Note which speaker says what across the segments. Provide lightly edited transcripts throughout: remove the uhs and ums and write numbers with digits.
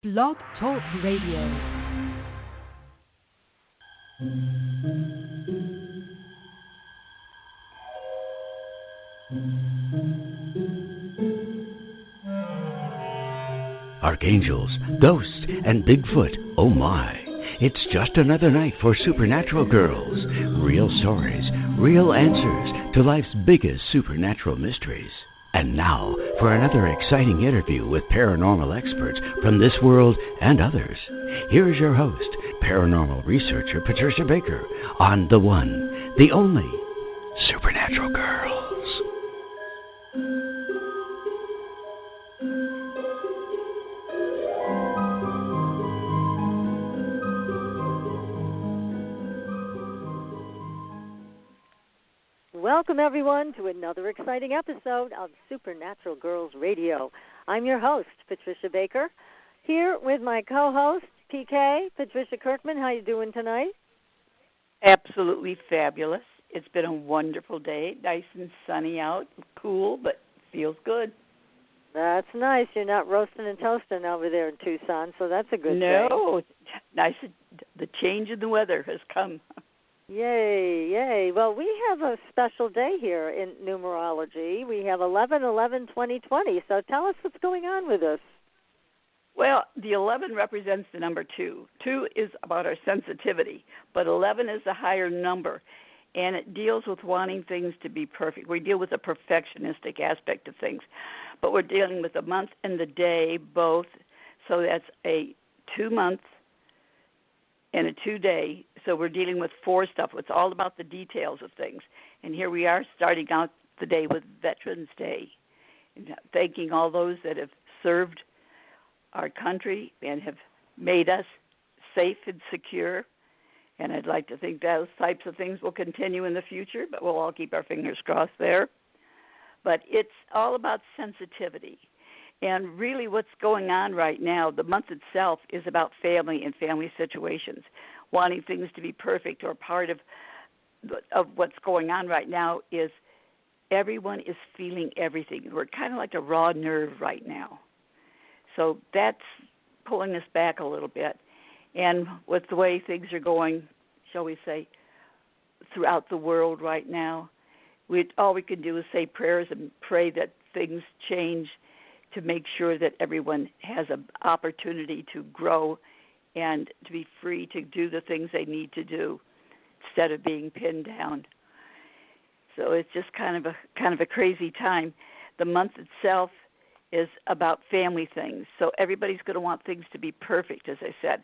Speaker 1: Blog Talk Radio.
Speaker 2: Archangels, ghosts, and Bigfoot, oh my. It's just another night for Supernatural Girls. Real stories, real answers to life's biggest supernatural mysteries. And now, for another exciting interview with paranormal experts from this world and others. Here's your host, paranormal researcher Patricia Baker, on the one, the only, Supernatural Girls.
Speaker 3: Welcome, everyone, to another exciting episode of Supernatural Girls Radio. I'm your host, Patricia Baker, here with my co-host, PK, Patricia Kirkman. How you doing tonight?
Speaker 4: Absolutely fabulous. It's been a wonderful day, nice and sunny out, cool, but feels good.
Speaker 3: That's nice. You're not roasting and toasting over there in Tucson, so that's a good thing.
Speaker 4: No, nice. The change in the weather has come.
Speaker 3: Yay, yay. Well, we have a special day here in numerology. We have 11/11/2020, so tell us what's going on with us.
Speaker 4: Well, the 11 represents the number 2. 2 is about our sensitivity, but 11 is a higher number, and it deals with wanting things to be perfect. We deal with the perfectionistic aspect of things, but we're dealing with the month and the day both, so that's a 2-month and a 2-day. So we're dealing with 4 stuff. It's all about the details of things. And here we are starting out the day with Veterans Day, and thanking all those that have served our country and have made us safe and secure. And I'd like to think those types of things will continue in the future, but we'll all keep our fingers crossed there. But it's all about sensitivity. And really what's going on right now, the month itself is about family and family situations, wanting things to be perfect, or part of what's going on right now is everyone is feeling everything. We're kind of like a raw nerve right now. So that's pulling us back a little bit. And with the way things are going, shall we say, throughout the world right now, all we can do is say prayers and pray that things change to make sure that everyone has an opportunity to grow and to be free to do the things they need to do instead of being pinned down. So it's just kind of a crazy time. The month itself is about family things. So everybody's going to want things to be perfect, as I said.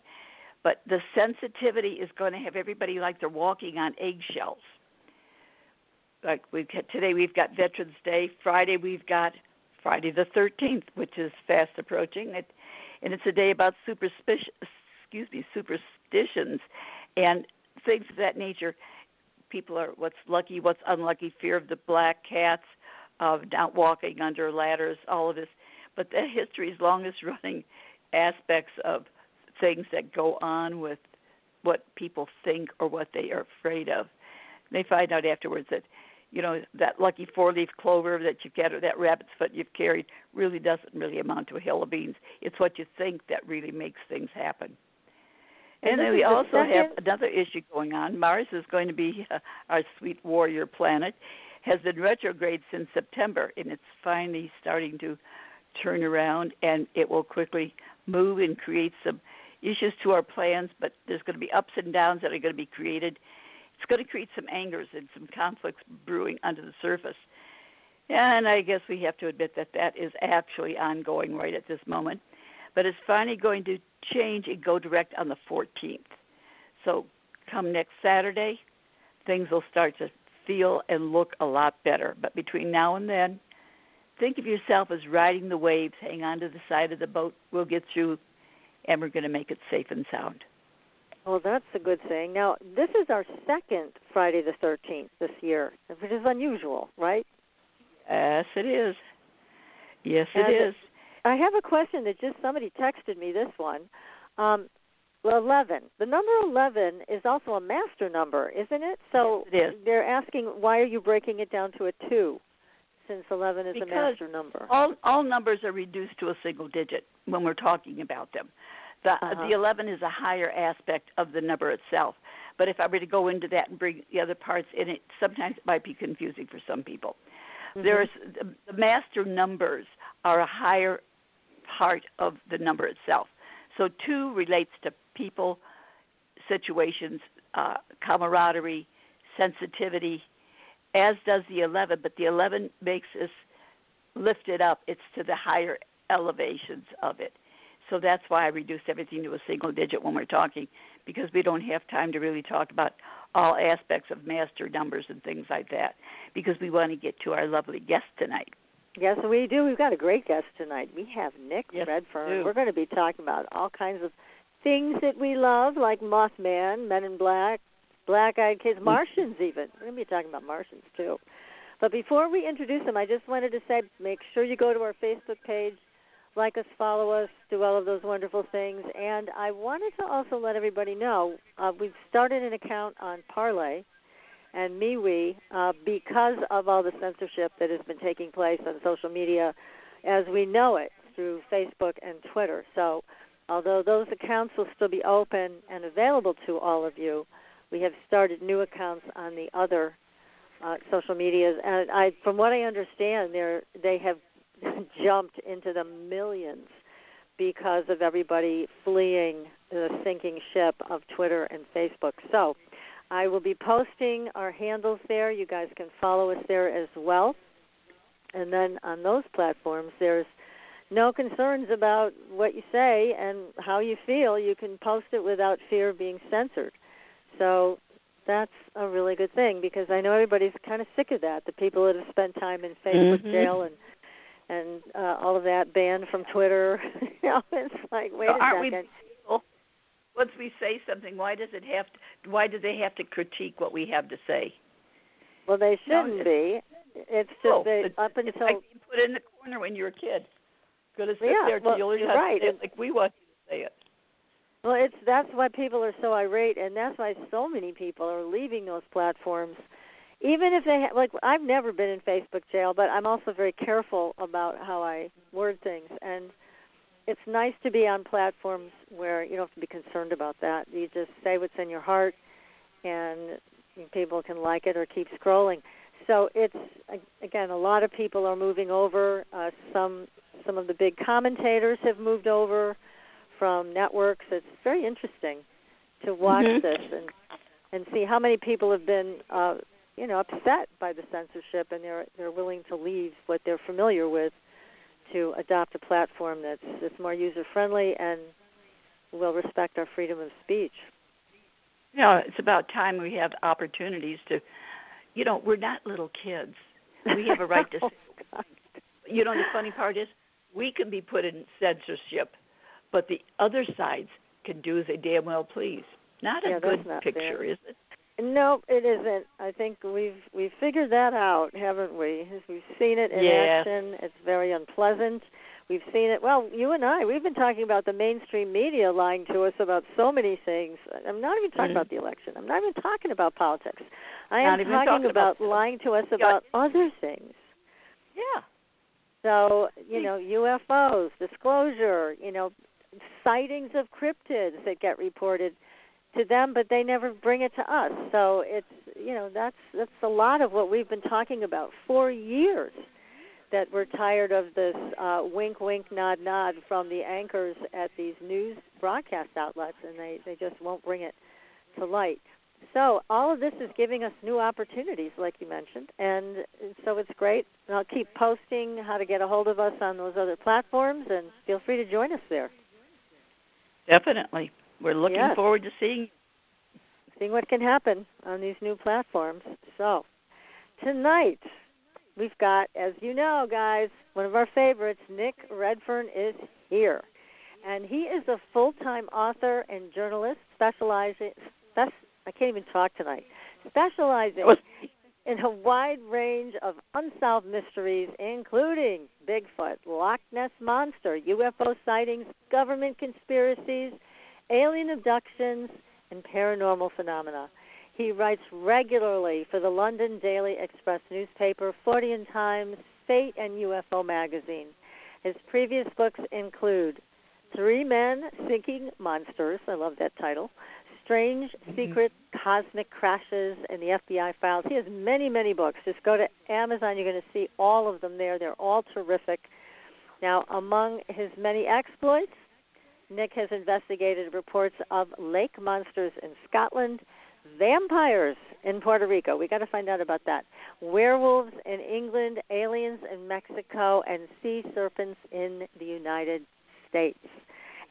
Speaker 4: But the sensitivity is going to have everybody like they're walking on eggshells. Like today we've got Veterans Day. Friday we've got Friday the 13th, which is fast approaching. And it's a day about superstitions and things of that nature. People are what's lucky, what's unlucky, fear of the black cats, of not walking under ladders, all of this. But the history's longest running aspects of things that go on with what people think or what they are afraid of. They find out afterwards that, that lucky 4-leaf clover that you get or that rabbit's foot you've carried really doesn't really amount to a hill of beans. It's what you think that really makes things happen. And then we also have another issue going on. Mars is going to be our sweet warrior planet, has been retrograde since September, and it's finally starting to turn around, and it will quickly move and create some issues to our plans, but there's going to be ups and downs that are going to be created. It's going to create some angers and some conflicts brewing under the surface. And I guess we have to admit that is actually ongoing right at this moment. But it's finally going to change and go direct on the 14th. So come next Saturday, things will start to feel and look a lot better. But between now and then, think of yourself as riding the waves. Hang on to the side of the boat. We'll get through, and we're going to make it safe and sound.
Speaker 3: Well, that's a good thing. Now, this is our second Friday the 13th this year, which is unusual, right?
Speaker 4: Yes, it is. Yes, it is.
Speaker 3: I have a question that just somebody texted me, this one. 11. The number 11 is also a master number, isn't it? So
Speaker 4: yes, it is.
Speaker 3: They're asking, why are you breaking it down to a 2? since 11 is
Speaker 4: because
Speaker 3: a master number?
Speaker 4: All numbers are reduced to a single digit when we're talking about them. The 11 is a higher aspect of the number itself. But if I were to go into that and bring the other parts in it, sometimes it might be confusing for some people. There's the master numbers are a higher part of the number itself. So 2 relates to people, situations, camaraderie, sensitivity, as does the 11. But the 11 makes us lift it up. It's to the higher elevations of it. So that's why I reduced everything to a single digit when we're talking, because we don't have time to really talk about all aspects of master numbers and things like that, because we want to get to our lovely guest tonight.
Speaker 3: Yes, we do. We've got a great guest tonight. We have Nick Redfern. We're going to be talking about all kinds of things that we love, like Mothman, Men in Black, Black-Eyed Kids, Martians even. We're going to be talking about Martians, too. But before we introduce him, I just wanted to say, make sure you go to our Facebook page, like us, follow us, do all of those wonderful things. And I wanted to also let everybody know we've started an account on Parlay and MeWe because of all the censorship that has been taking place on social media as we know it through Facebook and Twitter. So although those accounts will still be open and available to all of you, we have started new accounts on the other social medias. And from what I understand, they have jumped into the millions because of everybody fleeing the sinking ship of Twitter and Facebook. So I will be posting our handles there. You guys can follow us there as well. And then on those platforms, there's no concerns about what you say and how you feel. You can post it without fear of being censored. So that's a really good thing, because I know everybody's kind of sick of that, the people that have spent time in Facebook jail and all of that, banned from Twitter. It's like, wait a second.
Speaker 4: Once we say something, why do they have to critique what we have to say?
Speaker 3: Well, they shouldn't be. It's just up until
Speaker 4: it's like you put it in the corner when you're a kid. Going to sit there till you learn how to say it like we want you to say it.
Speaker 3: Well, that's why people are so irate, and that's why so many people are leaving those platforms. Even if they I've never been in Facebook jail, but I'm also very careful about how I word things. And it's nice to be on platforms where you don't have to be concerned about that. You just say what's in your heart, and people can like it or keep scrolling. So it's, again, a lot of people are moving over. Some of the big commentators have moved over from networks. It's very interesting to watch this and see how many people have been upset by the censorship, and they're willing to leave what they're familiar with to adopt a platform that's more user-friendly and will respect our freedom of speech.
Speaker 4: Yeah, it's about time we have opportunities to, we're not little kids. We have a right to say. The funny part is we can be put in censorship, but the other sides can do as they damn well please. Not a good picture, is it?
Speaker 3: No, it isn't. I think we've figured that out, haven't we? We've seen it in action. It's very unpleasant. We've seen it. Well, you and I, we've been talking about the mainstream media lying to us about so many things. I'm not even talking about the election. I'm not even talking about politics. I am talking about lying to us about other things.
Speaker 4: Yeah.
Speaker 3: So, UFOs, disclosure, sightings of cryptids that get reported to them, but they never bring it to us. So it's, that's a lot of what we've been talking about for years, that we're tired of this wink, wink, nod, nod from the anchors at these news broadcast outlets, and they just won't bring it to light. So all of this is giving us new opportunities, like you mentioned, and so it's great. And I'll keep posting how to get a hold of us on those other platforms, and feel free to join us there.
Speaker 4: Definitely. We're looking forward to seeing
Speaker 3: what can happen on these new platforms. So tonight we've got, as you know, guys, one of our favorites, Nick Redfern, is here. And he is a full-time author and journalist specializing in a wide range of unsolved mysteries, including Bigfoot, Loch Ness Monster, UFO sightings, government conspiracies, alien abductions, and paranormal phenomena. He writes regularly for the London Daily Express newspaper, Fortean Times, Fate and UFO Magazine. His previous books include 3 Men Sinking Monsters, I love that title, Strange Secret Cosmic Crashes, and the FBI Files. He has many, many books. Just go to Amazon. You're going to see all of them there. They're all terrific. Now, among his many exploits, Nick has investigated reports of lake monsters in Scotland, vampires in Puerto Rico. We got to find out about that. Werewolves in England, aliens in Mexico, and sea serpents in the United States.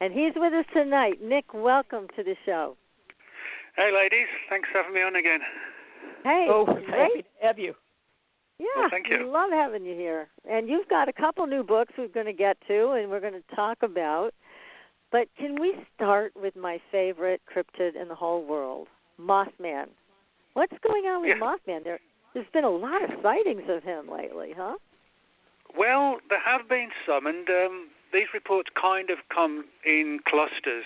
Speaker 3: And he's with us tonight. Nick, welcome to the show.
Speaker 5: Hey, ladies. Thanks for having me on again.
Speaker 3: Hey,
Speaker 4: happy to have you.
Speaker 3: Yeah,
Speaker 5: well, thank you.
Speaker 3: We love having you here. And you've got a couple new books we're going to get to and we're going to talk about. But can we start with my favorite cryptid in the whole world, Mothman? What's going on with Mothman? There's been a lot of sightings of him lately, huh?
Speaker 5: Well, there have been some, and these reports kind of come in clusters.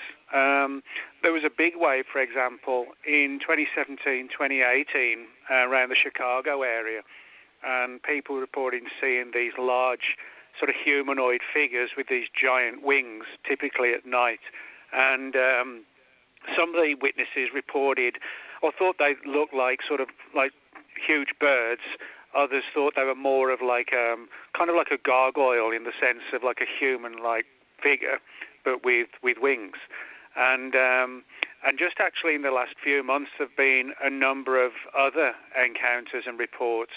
Speaker 5: There was a big wave, for example, in 2017, 2018, around the Chicago area, and people reporting seeing these large sort of humanoid figures with these giant wings, typically at night. And some of the witnesses reported or thought they looked like sort of like huge birds. Others thought they were more of like kind of like a gargoyle in the sense of like a human-like figure, but with wings. And just actually in the last few months there have been a number of other encounters and reports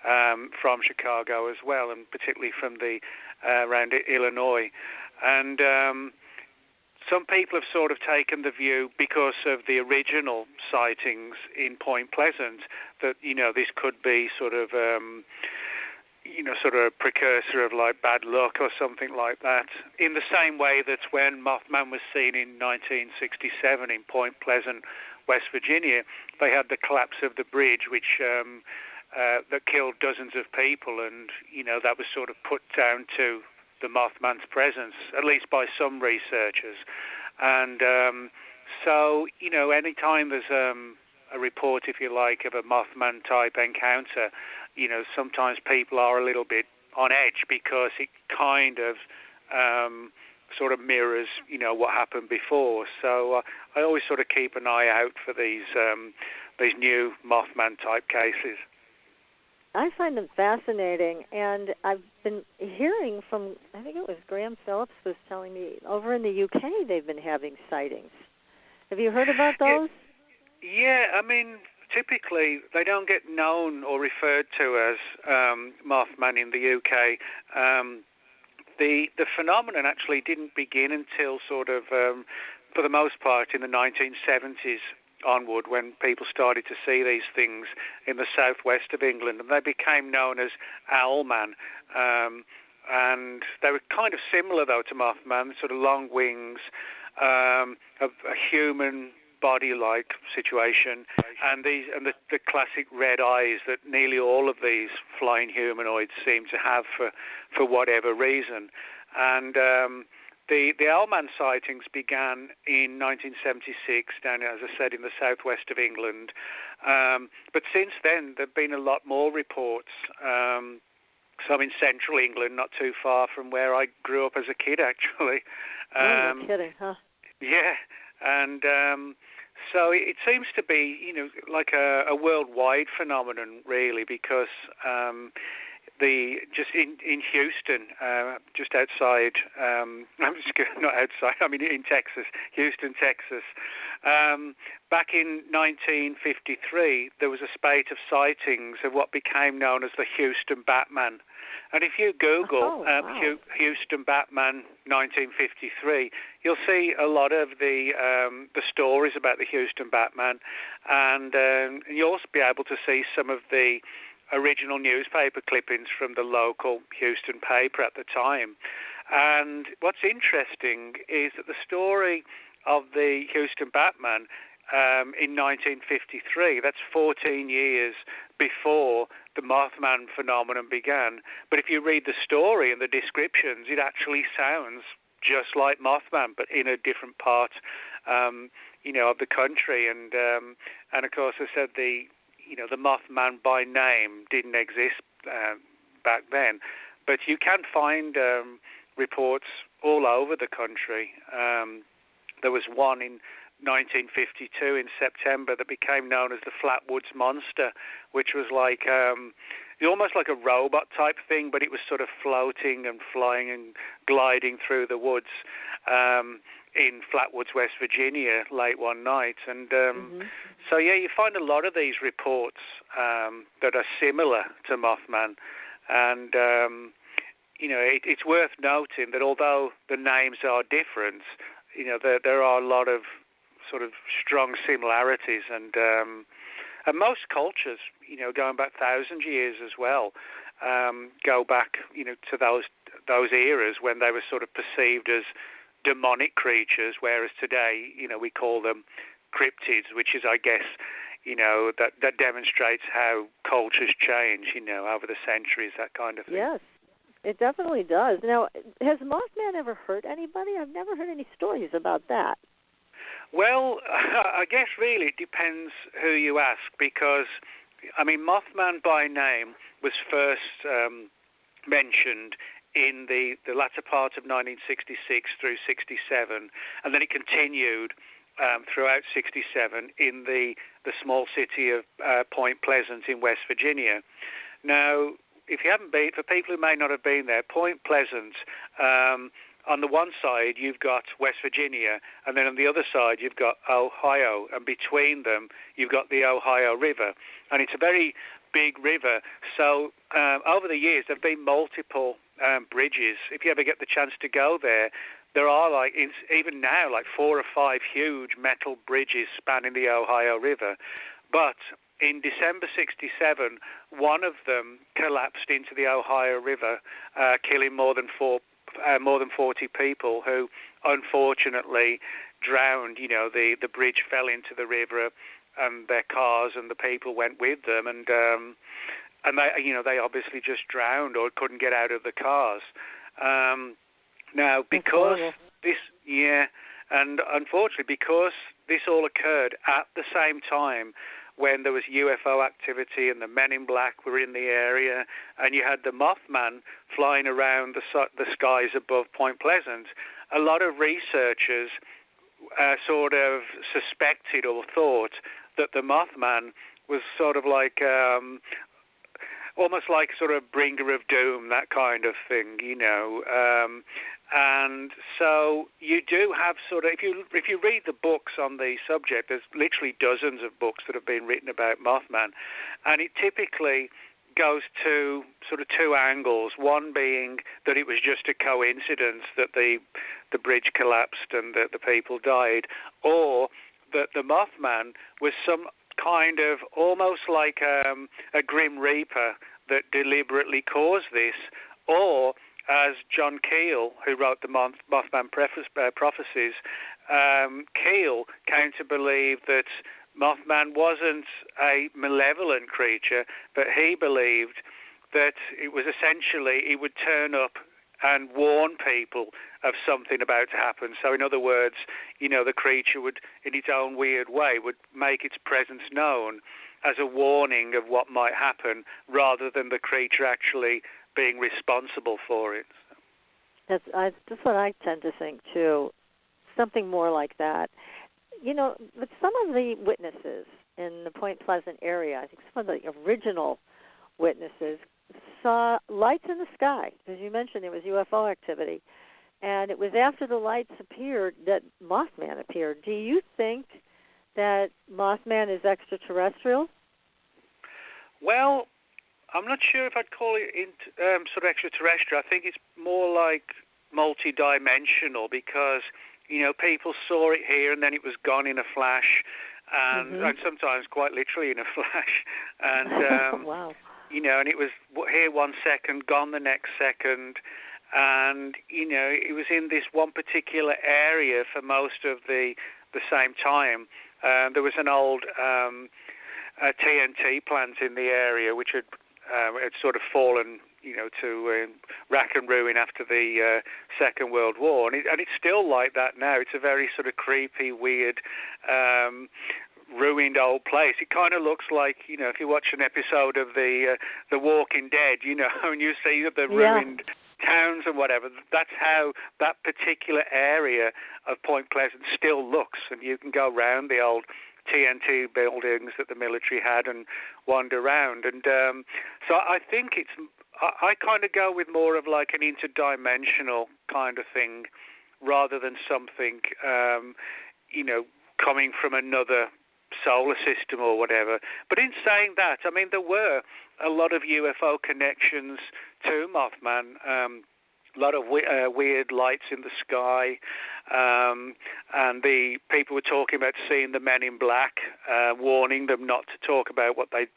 Speaker 5: from Chicago as well, and particularly from the around Illinois. And some people have sort of taken the view, because of the original sightings in Point Pleasant, that, you know, this could be sort of, sort of a precursor of like bad luck or something like that. In the same way that when Mothman was seen in 1967 in Point Pleasant, West Virginia, they had the collapse of the bridge, which that killed dozens of people, and, you know, that was sort of put down to the Mothman's presence, at least by some researchers. And so, you know, any time there's a report, if you like, of a Mothman-type encounter, you know, sometimes people are a little bit on edge because it kind of sort of mirrors, you know, what happened before. So I always sort of keep an eye out for these new Mothman-type cases.
Speaker 3: I find them fascinating, and I've been hearing from, I think it was Graham Phillips was telling me, over in the UK they've been having sightings. Have you heard about those?
Speaker 5: Yeah, I mean, typically they don't get known or referred to as Mothman in the UK. The phenomenon actually didn't begin until sort of, for the most part, in the 1970s. Onward, when people started to see these things in the southwest of England, and they became known as Owlman. And they were kind of similar, though, to Mothman, sort of long wings, a human body-like situation, and the classic red eyes that nearly all of these flying humanoids seem to have for whatever reason. And The Owlman sightings began in 1976 down, as I said, in the southwest of England. But since then, there have been a lot more reports, some in central England, not too far from where I grew up as a kid, actually.
Speaker 3: No kidding, huh?
Speaker 5: Yeah, and so it seems to be, you know, like a worldwide phenomenon, really, because just in Houston, just outside, not outside, I mean in Texas, Houston, Texas. Back in 1953, there was a spate of sightings of what became known as the Houston Batman. And if you Google Houston Batman 1953, you'll see a lot of the stories about the Houston Batman, and you'll also be able to see some of the original newspaper clippings from the local Houston paper at the time. And what's interesting is that the story of the Houston Batman in 1953, that's 14 years before the Mothman phenomenon began. But if you read the story and the descriptions, it actually sounds just like Mothman, but in a different part, of the country. And of course, I said the Mothman by name didn't exist back then. But you can find reports all over the country. There was one in 1952 in September that became known as the Flatwoods Monster, which was like almost like a robot type thing, but it was sort of floating and flying and gliding through the woods in Flatwoods, West Virginia, late one night. And so, yeah, you find a lot of these reports that are similar to Mothman. And, it's worth noting that although the names are different, there are a lot of sort of strong similarities. And most cultures, going back 1,000 years as well, go back, to those eras when they were sort of perceived as demonic creatures, whereas today, we call them cryptids, which is, I guess, that demonstrates how cultures change, over the centuries, that kind of thing.
Speaker 3: Yes, it definitely does. Now, has Mothman ever hurt anybody? I've never heard any stories about that.
Speaker 5: Well, I guess really it depends who you ask, because, Mothman by name was first mentioned in the latter part of 1966 through 67, and then it continued throughout 67 in the small city of Point Pleasant in West Virginia. Now, if you haven't been, for people who may not have been there, Point Pleasant, on the one side you've got West Virginia, and then on the other side you've got Ohio, and between them you've got the Ohio River, and it's a very big river. So over the years there have been multiple bridges. If you ever get the chance to go there are even now 4 or 5 huge metal bridges spanning the Ohio River. But in December 67, one of them collapsed into the Ohio River, killing more than 40 people who unfortunately drowned. The bridge fell into the river, and their cars and the people went with them, and they obviously just drowned or couldn't get out of the cars. Now, because and unfortunately, because this all occurred at the same time when there was UFO activity and the Men in Black were in the area, and you had the Mothman flying around the skies above Point Pleasant, a lot of researchers sort of suspected or thought that the Mothman was sort of like almost like sort of bringer of doom, that kind of thing, and so you do have sort of, if you read the books on the subject, there's literally dozens of books that have been written about Mothman, and it typically goes to sort of two angles. One being that it was just a coincidence that the bridge collapsed and that the people died, or that the Mothman was some kind of almost like a Grim Reaper that deliberately caused this, or as John Keel, who wrote the Mothman Prophecies, Keel came to believe that Mothman wasn't a malevolent creature, but he believed that it was essentially, he would turn up and warn people of something about to happen. So in other words, the creature would, in its own weird way, would make its presence known as a warning of what might happen, rather than the creature actually being responsible for it.
Speaker 3: That's what I tend to think too. Something more like that. But some of the witnesses in the Point Pleasant area, I think some of the original witnesses saw lights in the sky. As you mentioned, there was UFO activity. And it was after the lights appeared that Mothman appeared. Do you think that Mothman is extraterrestrial?
Speaker 5: Well, I'm not sure if I'd call it sort of extraterrestrial. I think it's more like multi-dimensional, because, people saw it here and then it was gone in a flash, and sometimes quite literally in a flash. And,
Speaker 3: wow.
Speaker 5: And it was here 1 second, gone the next second. And, it was in this one particular area for most of the same time. There was an old TNT plant in the area, which had sort of fallen, to rack and ruin after the Second World War, and it's still like that now. It's a very sort of creepy, weird, ruined old place. It kind of looks like, if you watch an episode of the Walking Dead, and you see the ruined towns and whatever. That's how that particular area of Point Pleasant still looks, and you can go around the old TNT buildings that the military had and wander around. And so I think I kind of go with more of like an interdimensional kind of thing rather than something, coming from another solar system or whatever. But in saying that, I mean, there were a lot of UFO connections to Mothman, a lot of weird lights in the sky, and the people were talking about seeing the men in black, warning them not to talk about what they'd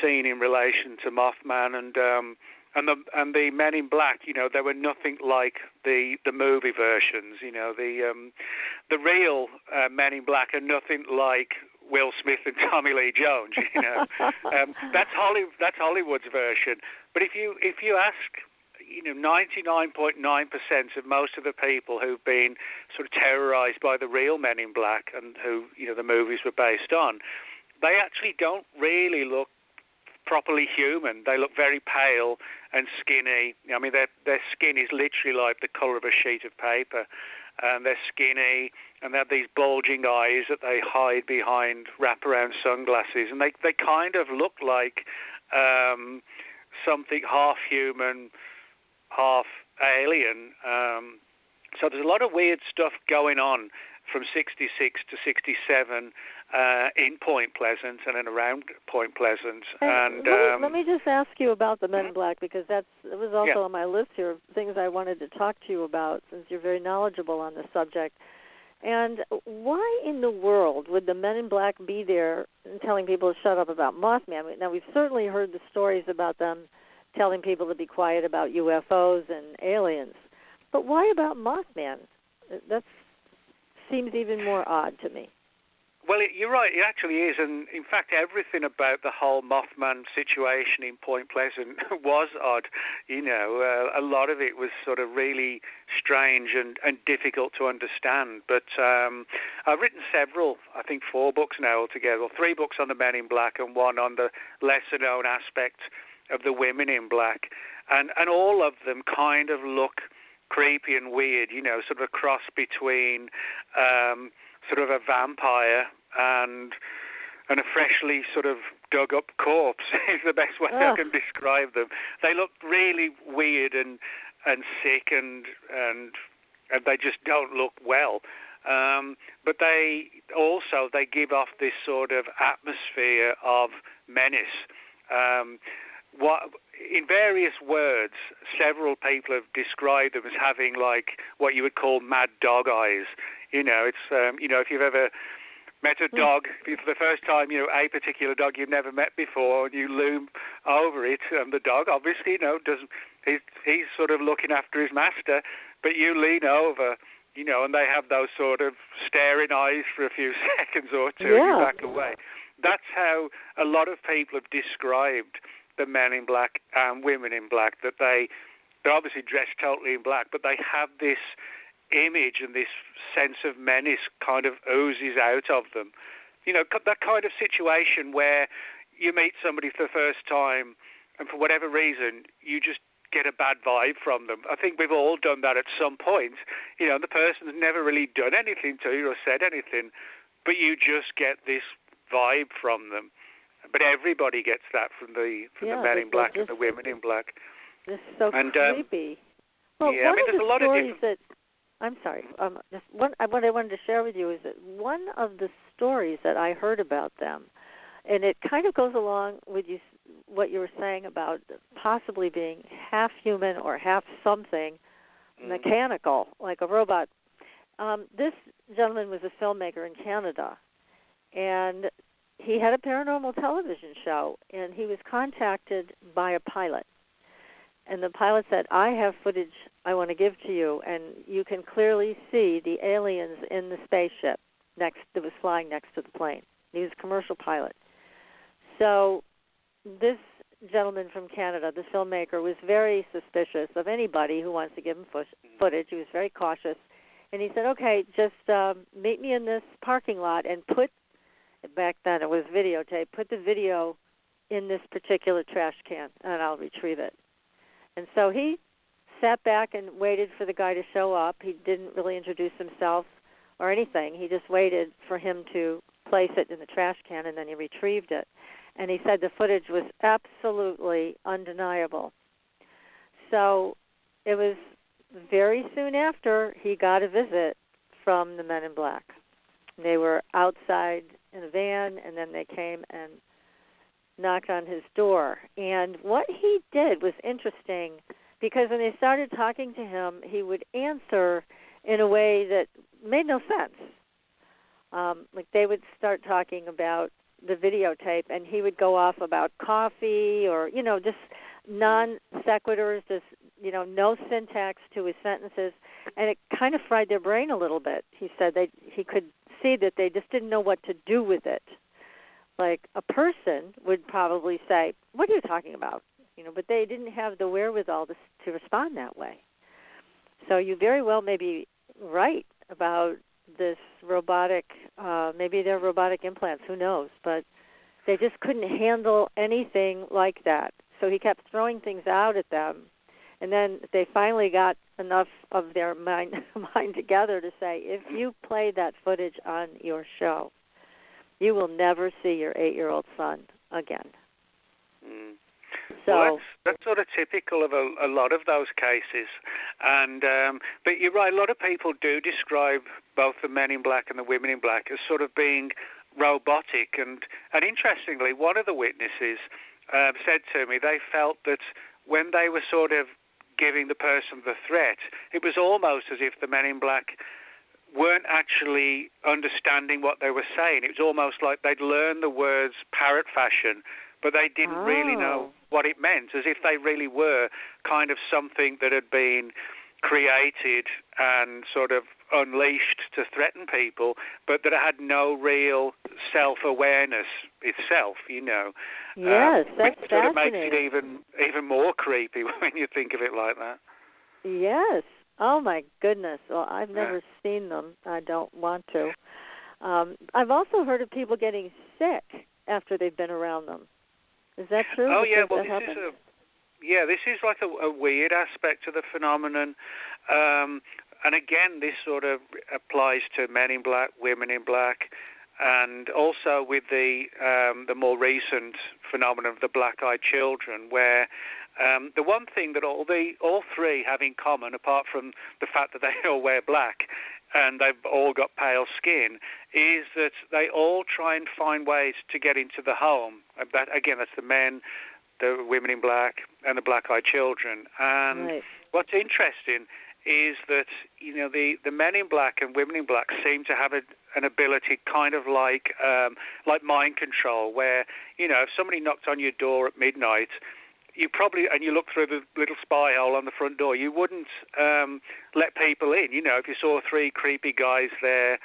Speaker 5: seen in relation to Mothman, and the men in black, they were nothing like the movie versions. The real men in black are nothing like Will Smith and Tommy Lee Jones. That's Hollywood's version. But if you ask, 99.9% of most of the people who've been sort of terrorized by the real men in black and who the movies were based on, they actually don't really look properly human. They look very pale and skinny. I mean, their skin is literally like the color of a sheet of paper, and they're skinny, and they have these bulging eyes that they hide behind wraparound sunglasses, and they kind of look like something half human, half alien. So there's a lot of weird stuff going on from 66 to 67 in Point Pleasant and then around Point Pleasant. And
Speaker 3: let me just ask you about the Men in Black, because it was also on my list here of things I wanted to talk to you about, since you're very knowledgeable on the subject. And why in the world would the Men in Black be there and telling people to shut up about Mothman? Now, we've certainly heard the stories about them telling people to be quiet about UFOs and aliens, but why about Mothman? That seems even more odd to me.
Speaker 5: Well, you're right, it actually is, and in fact everything about the whole Mothman situation in Point Pleasant was odd. A lot of it was sort of really strange and difficult to understand, but I've written several, I think 4 books now altogether, or 3 books on the Men in Black and 1 on the lesser known aspect of the women in black, and all of them kind of look creepy and weird, sort of a cross between sort of a vampire and a freshly sort of dug up corpse is the best way I can describe them. They look really weird and sick and they just don't look well. But they give off this sort of atmosphere of menace. In various words, several people have described them as having like what you would call mad dog eyes. It's if you've ever met a dog for the first time, a particular dog you've never met before, and you loom over it, and the dog obviously, doesn't. He's sort of looking after his master, but you lean over, and they have those sort of staring eyes for a few seconds or two, and you back away. That's how a lot of people have described the men in black and women in black, that they're obviously dressed totally in black, but they have this image and this sense of menace kind of oozes out of them. That kind of situation where you meet somebody for the first time and for whatever reason you just get a bad vibe from them. I think we've all done that at some point. The person's never really done anything to you or said anything, but you just get this vibe from them. But everybody gets that from the men in black and the women in black.
Speaker 3: This is so creepy. Well,
Speaker 5: there's a lot of different...
Speaker 3: I'm sorry. What I wanted to share with you is that one of the stories that I heard about them, and it kind of goes along with what you were saying about possibly being half human or half something mechanical, like a robot. This gentleman was a filmmaker in Canada, and he had a paranormal television show, and he was contacted by a pilot. And the pilot said, I have footage I want to give to you, and you can clearly see the aliens in the spaceship that was flying next to the plane. He was a commercial pilot. So this gentleman from Canada, the filmmaker, was very suspicious of anybody who wants to give him footage. He was very cautious. And he said, okay, just meet me in this parking lot and put back then it was videotape, put the video in this particular trash can, and I'll retrieve it. And so he sat back and waited for the guy to show up. He didn't really introduce himself or anything. He just waited for him to place it in the trash can, and then he retrieved it. And he said the footage was absolutely undeniable. So it was very soon after he got a visit from the Men in Black. They were outside in a van, and then they came and knocked on his door. And what he did was interesting, because when they started talking to him, he would answer in a way that made no sense. Like they would start talking about the videotape, and he would go off about coffee or, just non sequiturs, just, no syntax to his sentences, and it kind of fried their brain a little bit. He said he could see that they just didn't know what to do with it. Like a person would probably say, "What are you talking about?" But they didn't have the wherewithal to respond that way. So you very well may be right about this robotic, maybe they're robotic implants, who knows, but they just couldn't handle anything like that. So he kept throwing things out at them, and then they finally got enough of their mind together to say, if you play that footage on your show, you will never see your 8-year-old son again.
Speaker 5: Mm.
Speaker 3: So
Speaker 5: well, that's sort of typical of a lot of those cases. And but you're right, a lot of people do describe both the Men in Black and the Women in Black as sort of being robotic. And interestingly, one of the witnesses said to me they felt that when they were sort of giving the person the threat, it was almost as if the Men in Black weren't actually understanding what they were saying. It was almost like they'd learned the words parrot fashion, but they didn't really know what it meant, as if they really were kind of something that had been created and sort of unleashed to threaten people, but that it had no real self-awareness itself,
Speaker 3: Yes, that's
Speaker 5: which sort of makes
Speaker 3: fascinating.
Speaker 5: it even more creepy when you think of it like that.
Speaker 3: Yes. Oh, my goodness. Well, I've never seen them. I don't want to. I've also heard of people getting sick after they've been around them. Is that true?
Speaker 5: Oh, yeah. Well, this is like a weird aspect of the phenomenon. And again, this sort of applies to Men in Black, Women in Black, and also with the more recent phenomenon of the black-eyed children, where the one thing that all three have in common, apart from the fact that they all wear black and they've all got pale skin, is that they all try and find ways to get into the home. That's the men, the women in black, and the black-eyed children. And what's interesting is that the men in black and women in black seem to have an ability, kind of like mind control, where if somebody knocked on your door at midnight, you look through the little spy hole on the front door, you wouldn't let people in. If you saw 3 creepy guys there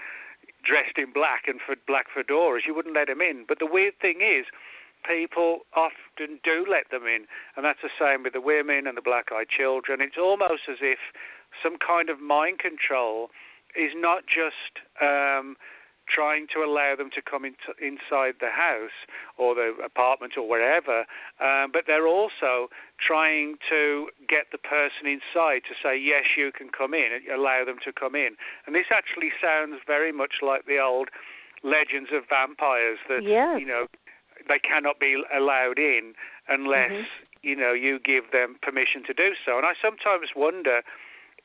Speaker 5: dressed in black and black fedoras, you wouldn't let them in. But the weird thing is, people often do let them in, and that's the same with the women and the black-eyed children. It's almost as if some kind of mind control is not just trying to allow them to come inside the house or the apartment or wherever, but they're also trying to get the person inside to say, yes, you can come in, and allow them to come in. And this actually sounds very much like the old legends of vampires that, they cannot be allowed in unless, you give them permission to do so. And I sometimes wonder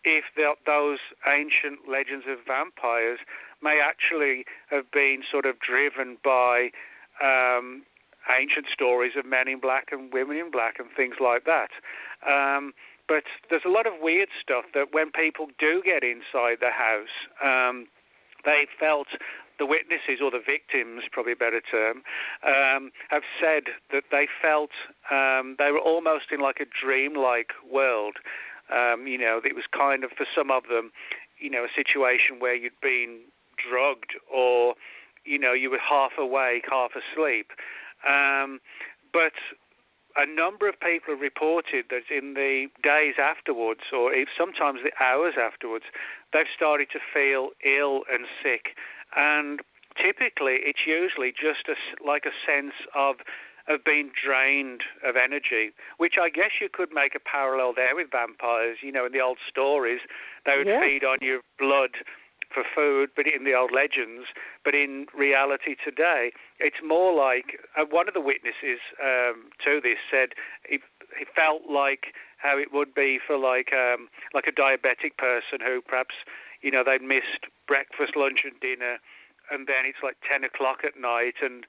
Speaker 5: if those ancient legends of vampires may actually have been sort of driven by ancient stories of men in black and women in black and things like that. But there's a lot of weird stuff that when people do get inside the house, they felt, the witnesses, or the victims, probably a better term, have said that they felt they were almost in like a dreamlike world. It was kind of, for some of them, a situation where you'd been drugged or, you were half awake, half asleep. But a number of people have reported that in the days afterwards, or sometimes the hours afterwards, they've started to feel ill and sick. And typically it's usually just like a sense of being drained of energy, which I guess you could make a parallel there with vampires. You know, in the old stories, they would feed on your blood for food, but in the old legends. But in reality today, it's more like one of the witnesses to this said he felt like how it would be for like a diabetic person who perhaps, you know, they'd missed breakfast, lunch, and dinner, and then it's like 10 o'clock at night, and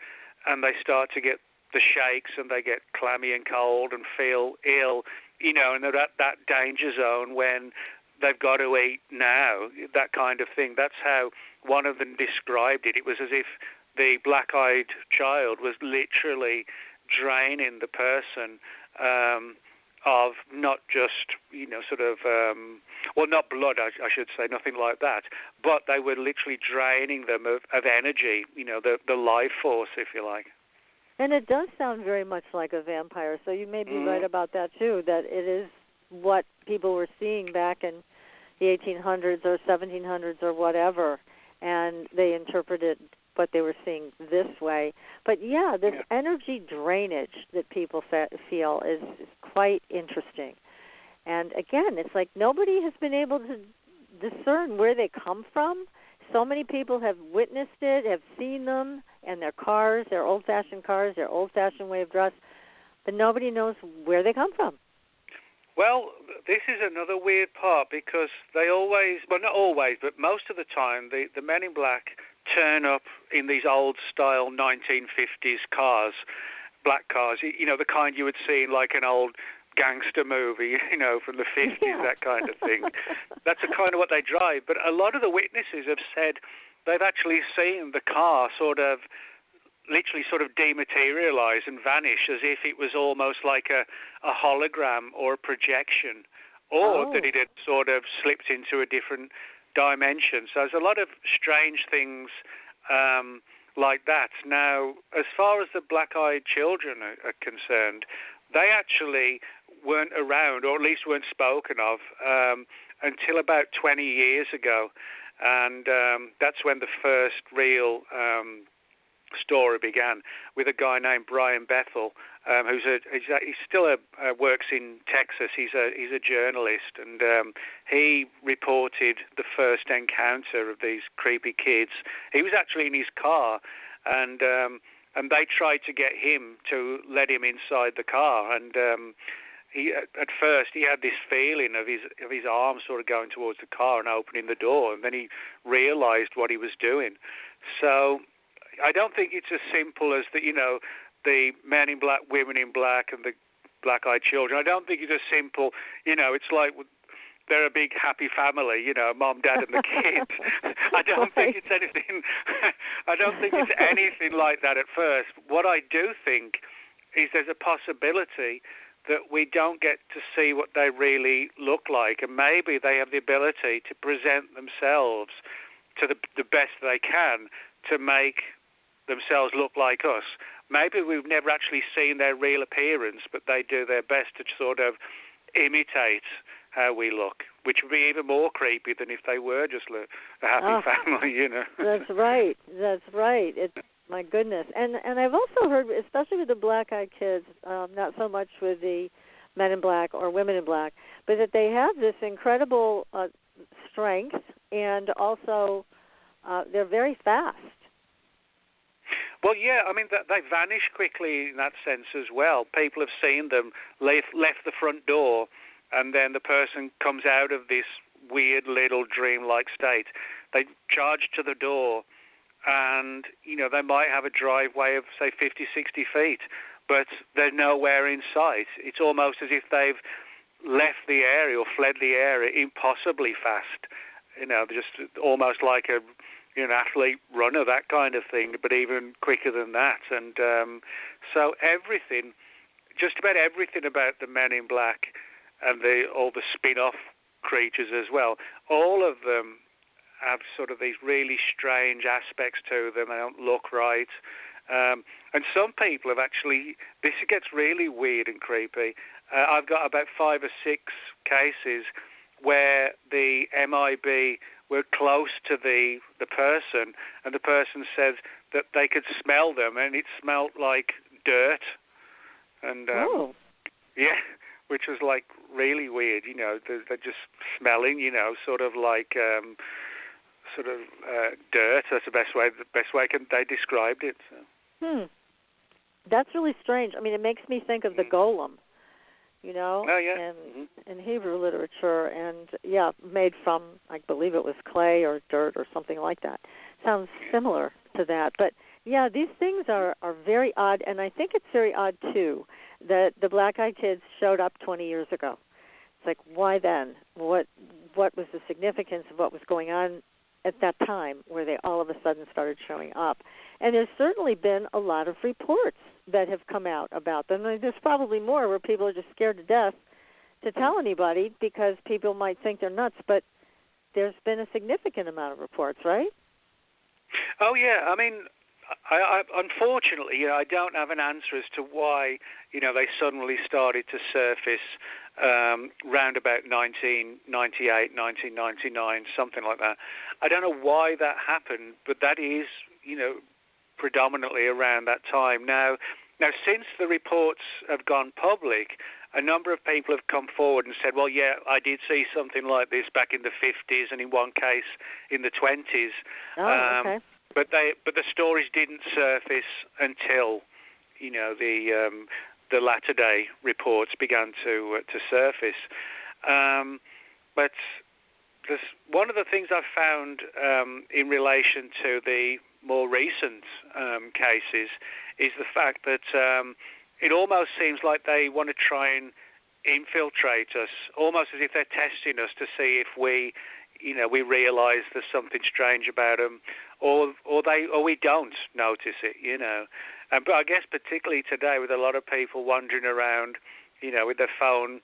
Speaker 5: they start to get the shakes, and they get clammy and cold and feel ill, you know, and they're at that danger zone when they've got to eat now, that kind of thing. That's how one of them described it. It was as if the black-eyed child was literally draining the person of not just, you know, sort of, well, not blood, I should say, nothing like that, but they were literally draining them of energy, you know, the life force, if you like.
Speaker 3: And it does sound very much like a vampire, so you may be right about that, too, that it is what people were seeing back in the 1800s or 1700s or whatever, and they interpreted what they were seeing this way. But, yeah, this energy drainage that people feel is quite interesting. And, again, it's like nobody has been able to discern where they come from. So many people have witnessed it, have seen them, and their cars, their old-fashioned cars, their old-fashioned way of dress, but nobody knows where they come from.
Speaker 5: Well, this is another weird part because they always, well, not always, but most of the time, the Men in Black turn up in these old-style 1950s cars, black cars, you know, the kind you would see in like an old gangster movie, you know, from the 50s, that kind of thing. That's the kind of what they drive. But a lot of the witnesses have said they've actually seen the car literally sort of dematerialize and vanish as if it was almost like a hologram or a projection, or that it had sort of slipped into a different dimension. So there's a lot of strange things like that. Now, as far as the black-eyed children are concerned, they actually weren't around, or at least weren't spoken of, until about 20 years ago. And that's when the first real story began, with a guy named Brian Bethel, he's still works in Texas. He's a journalist, and he reported the first encounter of these creepy kids. He was actually in his car, and they tried to get him to let him inside the car, and at first he had this feeling of his arm sort of going towards the car and opening the door, and then he realized what he was doing. So I don't think it's as simple as the men in black, women in black, and the black-eyed children. I don't think it's as simple. It's like they're a big happy family, mom, dad, and the kids. I don't think it's anything. I don't think it's anything like that at first. What I do think is there's a possibility that we don't get to see what they really look like, and maybe they have the ability to present themselves to the best they can to make themselves look like us. Maybe we've never actually seen their real appearance, but they do their best to sort of imitate how we look, which would be even more creepy than if they were just a happy family,
Speaker 3: That's right. My goodness. And I've also heard, especially with the black-eyed kids, not so much with the men in black or women in black, but that they have this incredible strength, and also they're very fast.
Speaker 5: Well, yeah, I mean, they vanish quickly in that sense as well. People have seen them left the front door, and then the person comes out of this weird little dreamlike state. They charge to the door, and, they might have a driveway of, say, 50, 60 feet, but they're nowhere in sight. It's almost as if they've left the area or fled the area impossibly fast. Just almost like an athlete runner, that kind of thing, but even quicker than that. And so just about everything about the Men in Black and all the spin-off creatures as well, all of them have sort of these really strange aspects to them. They don't look right. And some people have actually, this gets really weird and creepy. I've got about 5 or 6 cases where the MIB were close to the person, and the person said that they could smell them, and it smelled like dirt. And yeah, which was like really weird. You know, they're just smelling. You know, sort of like dirt. That's the best way they described it. So.
Speaker 3: That's really strange. I mean, it makes me think of the golem. You know, in Hebrew literature, and made from, I believe it was clay or dirt or something like that. Sounds similar to that. But yeah, these things are very odd, and I think it's very odd too that the black-eyed kids showed up 20 years ago. It's like, why then? What was the significance of what was going on at that time where they all of a sudden started showing up? And there's certainly been a lot of reports that have come out about them. And there's probably more where people are just scared to death to tell anybody because people might think they're nuts, but there's been a significant amount of reports, right?
Speaker 5: Oh, yeah. I mean, I unfortunately, I don't have an answer as to why, they suddenly started to surface round about 1998, 1999, something like that. I don't know why that happened, but that is, predominantly around that time. Now, since the reports have gone public, a number of people have come forward and said, well, yeah, I did see something like this back in the 50s and in one case in the 20s.
Speaker 3: Oh, okay.
Speaker 5: But the stories didn't surface until, the latter day reports began to surface. But there's one of the things I've found in relation to the more recent cases is the fact that it almost seems like they want to try and infiltrate us, almost as if they're testing us to see if we realise there's something strange about them, or we don't notice it, But I guess particularly today, with a lot of people wandering around, with their phone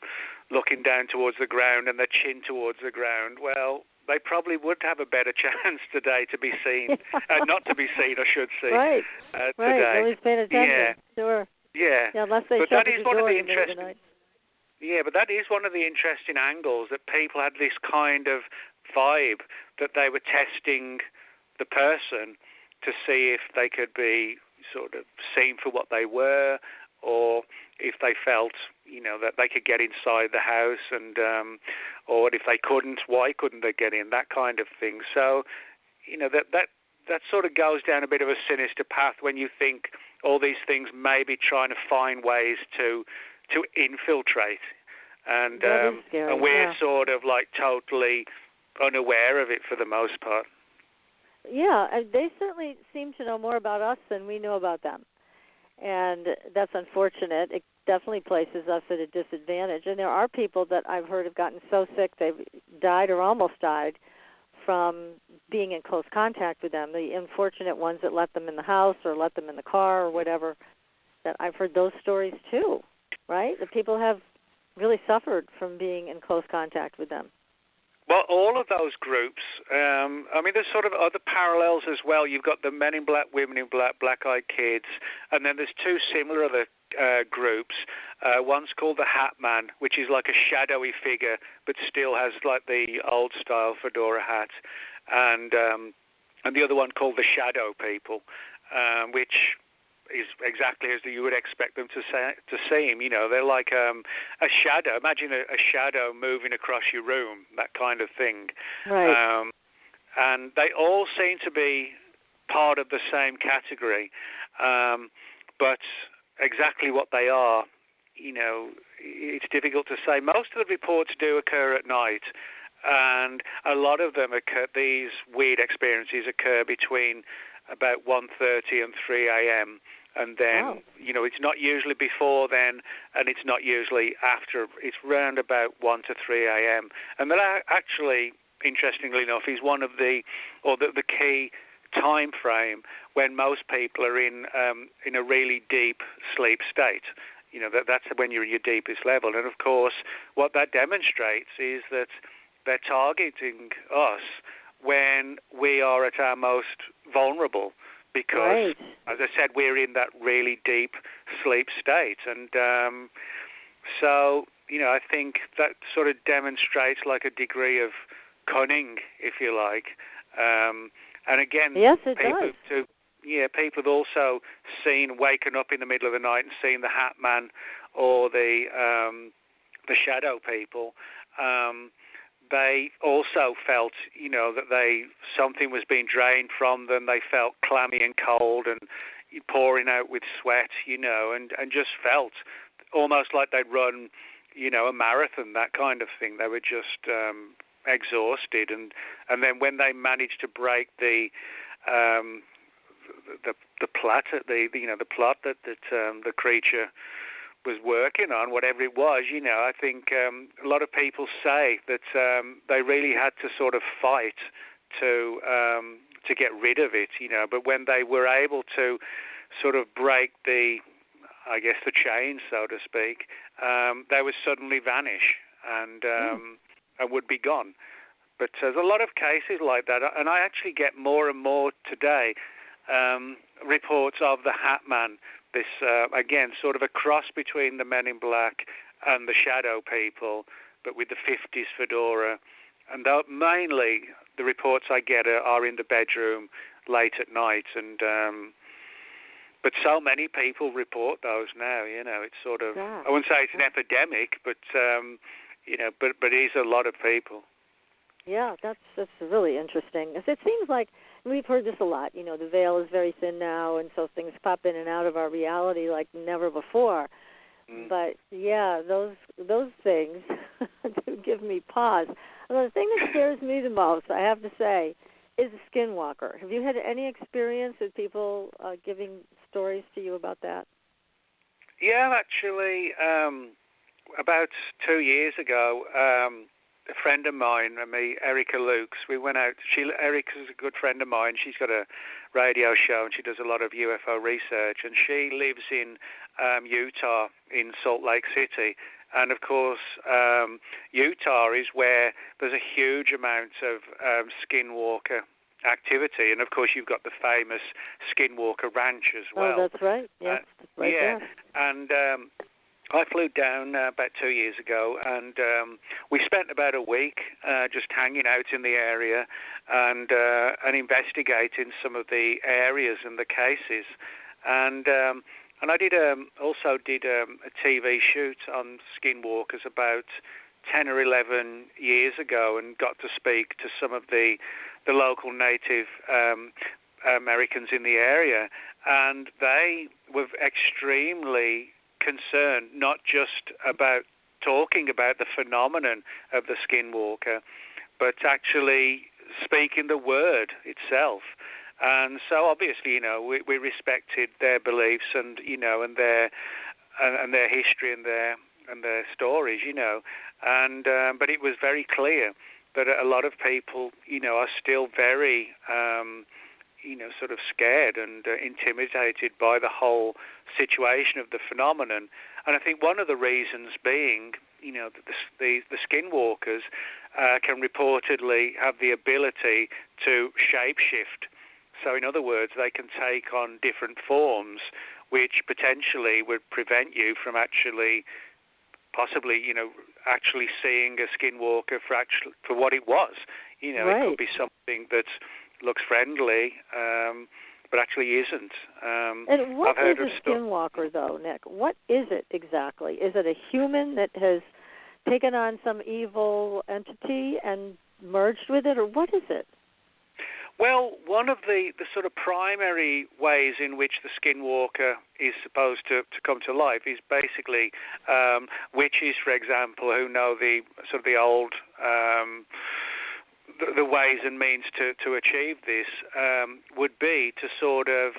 Speaker 5: looking down towards the ground and their chin towards the ground, well, they probably would have a better chance today to be seen, not to be seen, I should say.
Speaker 3: Right.
Speaker 5: Today.
Speaker 3: Nobody's paying attention. Sure.
Speaker 5: Yeah.
Speaker 3: Unless they shut the door in the middle of the night.
Speaker 5: Yeah, but that is one of the interesting angles, that people had this kind of vibe that they were testing the person to see if they could be sort of seen for what they were, or if they felt, that they could get inside the house, and or if they couldn't, why couldn't they get in? That kind of thing. So, that sort of goes down a bit of a sinister path when you think all these things may be trying to find ways to infiltrate, and we're sort of like totally unaware of it for the most part.
Speaker 3: Yeah, they certainly seem to know more about us than we know about them, and that's unfortunate. It definitely places us at a disadvantage, and there are people that I've heard have gotten so sick they've died or almost died from being in close contact with them, the unfortunate ones that let them in the house or let them in the car or whatever. That I've heard those stories too, right? The people have really suffered from being in close contact with them.
Speaker 5: Well, all of those groups, there's sort of other parallels as well. You've got the Men in Black, Women in Black, Black-Eyed Kids, and then there's two similar other groups. One's called the Hat Man, which is like a shadowy figure, but still has like the old-style fedora hat, and the other one called the Shadow People, which is exactly as you would expect them to seem. They're like a shadow. Imagine a shadow moving across your room, that kind of thing.
Speaker 3: Right.
Speaker 5: And they all seem to be part of the same category, but exactly what they are, it's difficult to say. Most of the reports do occur at night, and a lot of them these weird experiences occur between about 1:30 and 3 a.m., and then, it's not usually before then, and it's not usually after. It's round about 1 to 3 a.m. And that actually, interestingly enough, is one of the key time frame when most people are in a really deep sleep state. That's when you're in your deepest level. And, of course, what that demonstrates is that they're targeting us when we are at our most vulnerable, because, as I said, we're in that really deep sleep state. And so, I think that sort of demonstrates like a degree of cunning, if you like. And again,
Speaker 3: yes, it
Speaker 5: people
Speaker 3: does.
Speaker 5: People have also waken up in the middle of the night and seen the Hat Man or the shadow people. They also felt, that something was being drained from them. They felt clammy and cold and pouring out with sweat, and just felt almost like they'd run, a marathon, that kind of thing. They were just exhausted, and then when they managed to break the plot, the plot that the creature was working on, whatever it was, I think a lot of people say that they really had to sort of fight to get rid of it, but when they were able to sort of break the chains, so to speak, they would suddenly vanish and would be gone. But there's a lot of cases like that, and I actually get more and more today reports of the Hat Man, this, again, sort of a cross between the Men in Black and the Shadow People, but with the 50s fedora. And mainly the reports I get are in the bedroom late at night, and but so many people report those now. It's sort of, I wouldn't say it's an epidemic, but but it is a lot of people.
Speaker 3: Yeah, that's really interesting. It seems like we've heard this a lot. The veil is very thin now, and so things pop in and out of our reality like never before. But yeah, those things do give me pause. Well, the thing that scares me the most, I have to say, is the skinwalker. Have you had any experience with people giving stories to you about that?
Speaker 5: Yeah, actually, about 2 years ago, a friend of mine and me, Erica Lukes, we went out. Erica's a good friend of mine. She's got a radio show and she does a lot of UFO research. And she lives in Utah, in Salt Lake City. And of course, Utah is where there's a huge amount of skinwalker activity. And of course, you've got the famous Skinwalker Ranch as well.
Speaker 3: Oh, that's right. Yes, right
Speaker 5: yeah.
Speaker 3: there.
Speaker 5: And I flew down about 2 years ago, and we spent about a week just hanging out in the area and investigating some of the areas and the cases. And I also did a TV shoot on skinwalkers about 10 or 11 years ago, and got to speak to some of the local Native Americans in the area, and they were extremely concerned, not just about talking about the phenomenon of the skinwalker, but actually speaking the word itself. And so obviously, we respected their beliefs and and their history and their stories, and but it was very clear that a lot of people, are still very sort of scared and intimidated by the whole situation of the phenomenon. And I think one of the reasons being, that the skinwalkers can reportedly have the ability to shapeshift. So in other words, they can take on different forms, which potentially would prevent you from possibly seeing a skinwalker for what it was.
Speaker 3: Right.
Speaker 5: It could be something that looks friendly, but actually isn't.
Speaker 3: And what is a skinwalker, though, Nick? What is it exactly? Is it a human that has taken on some evil entity and merged with it, or what is it?
Speaker 5: Well, one of the sort of primary ways in which the skinwalker is supposed to come to life is basically witches, for example, who know the old the ways and means to achieve this would be to sort of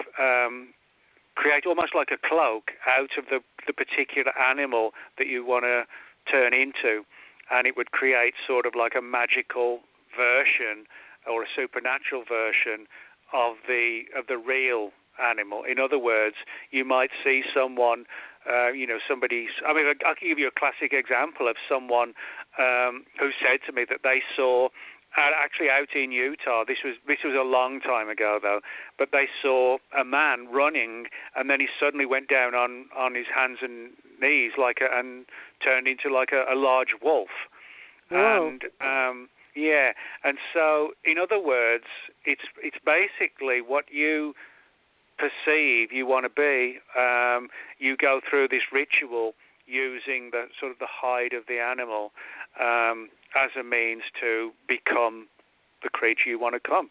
Speaker 5: create almost like a cloak out of the particular animal that you want to turn into, and it would create sort of like a magical version or a supernatural version of the real animal. In other words, you might see someone, I'll give you a classic example of someone who said to me that they saw, actually out in Utah, this was a long time ago though, but they saw a man running, and then he suddenly went down on his hands and knees and turned into like a large wolf.
Speaker 3: Whoa.
Speaker 5: Yeah, and so, in other words, it's basically what you perceive you want to be. You go through this ritual using the sort of the hide of the animal as a means to become the creature you want to come.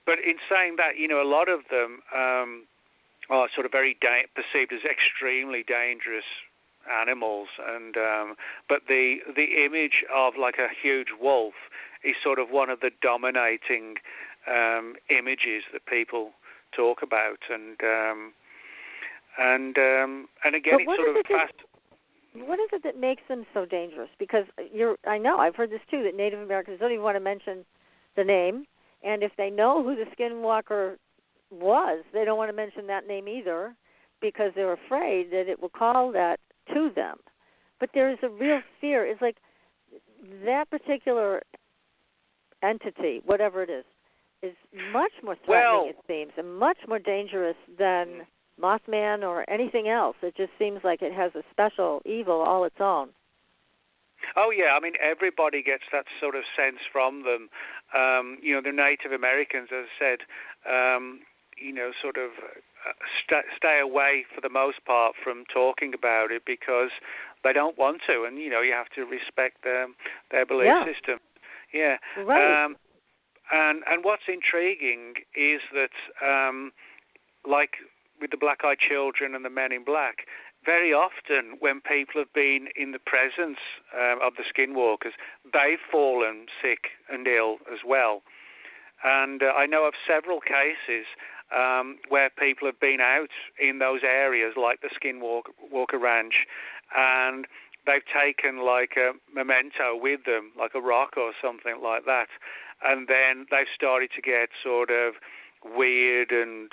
Speaker 5: But in saying that, a lot of them are sort of very perceived as extremely dangerous animals, and but the image of like a huge wolf is sort of one of the dominating images that people talk about, and again, it's sort of fast.
Speaker 3: What is it that makes them so dangerous? Because I know I've heard this too, that Native Americans don't even want to mention the name, and if they know who the skinwalker was, they don't want to mention that name either, because they're afraid that it will call that to them. But there is a real fear. It's like that particular entity, whatever it is much more threatening, it seems, and much more dangerous than Mothman or anything else. It just seems like it has a special evil all its own.
Speaker 5: Oh, yeah. I mean, everybody gets that sort of sense from them. The Native Americans, as I said, sort of stay away for the most part from talking about it because they don't want to, and, you have to respect their belief system. Yeah.
Speaker 3: Right.
Speaker 5: And what's intriguing is that, like with the Black-Eyed Children and the Men in Black, very often when people have been in the presence of the skinwalkers, they've fallen sick and ill as well. And I know of several cases where people have been out in those areas, like the Skinwalker Ranch, and they've taken like a memento with them, like a rock or something like that, and then they've started to get sort of weird and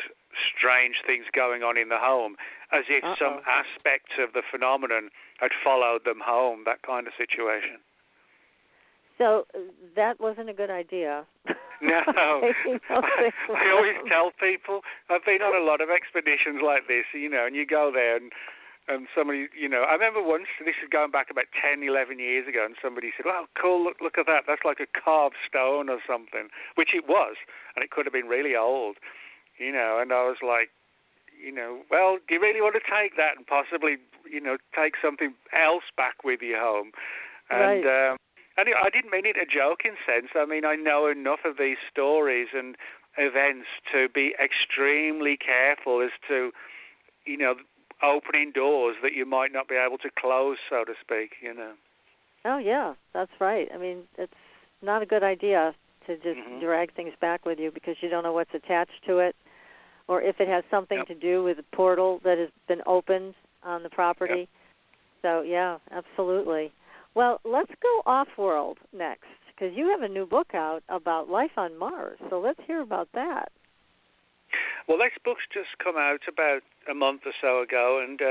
Speaker 5: strange things going on in the home, as if some aspect of the phenomenon had followed them home, that kind of situation.
Speaker 3: So that wasn't a good idea.
Speaker 5: No. I always tell people, I've been on a lot of expeditions like this, and you go there and somebody, I remember once, this is going back about 10, 11 years ago, and somebody said, "Oh, cool, look at that. That's like a carved stone or something," which it was, and it could have been really old, and I was like, well, do you really want to take that and possibly, take something else back with you home? And,
Speaker 3: right.
Speaker 5: And I didn't mean it a joking sense. I mean, I know enough of these stories and events to be extremely careful as to, opening doors that you might not be able to close, so to speak,
Speaker 3: Oh, yeah, that's right. I mean, it's not a good idea to just drag things back with you because you don't know what's attached to it or if it has something to do with a portal that has been opened on the property. Yep. So, yeah, absolutely. Well, let's go off-world next, because you have a new book out about life on Mars. So let's hear about that.
Speaker 5: Well, this book's just come out about a month or so ago, and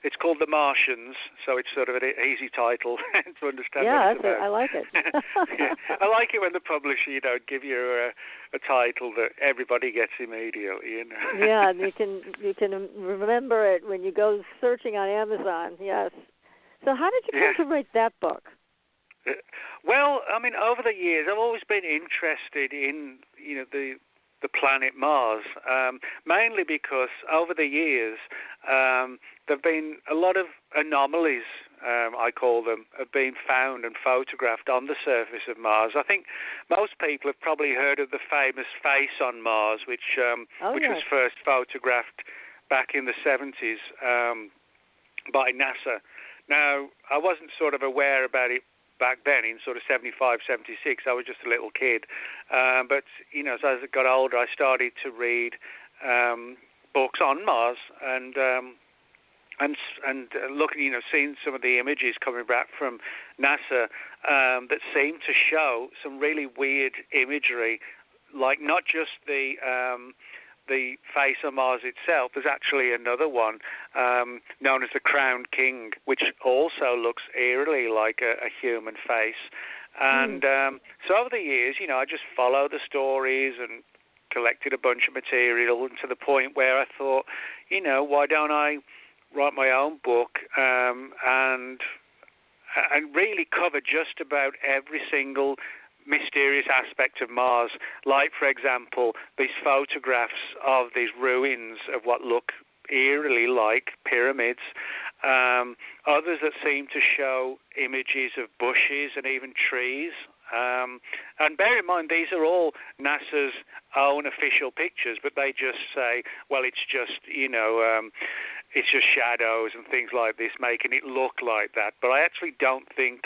Speaker 5: it's called The Martians, so it's sort of an easy title to understand what it's about.
Speaker 3: I like it.
Speaker 5: Yeah. I like it when the publisher, give you a title that everybody gets immediately,
Speaker 3: Yeah, and you can remember it when you go searching on Amazon, yes. So how did you come to write that book?
Speaker 5: Well, I mean, over the years, I've always been interested in, the planet Mars, mainly because over the years there have been a lot of anomalies, I call them, have been found and photographed on the surface of Mars. I think most people have probably heard of the famous face on Mars, which was first photographed back in the 70s by NASA. Now, I wasn't sort of aware about it back then in sort of 75, 76. I was just a little kid. But, so as I got older, I started to read books on Mars and looking, seeing some of the images coming back from NASA that seemed to show some really weird imagery, like not just the face on Mars itself. There's actually another one known as the Crowned King, which also looks eerily like a human face. And so over the years, I just followed the stories and collected a bunch of material to the point where I thought, why don't I write my own book and and really cover just about every single mysterious aspect of Mars. Like, for example, these photographs of these ruins of what look eerily like pyramids. Others that seem to show images of bushes and even trees. And bear in mind, these are all NASA's own official pictures, but they just say, well, it's just, it's just shadows and things like this, making it look like that. But I actually don't think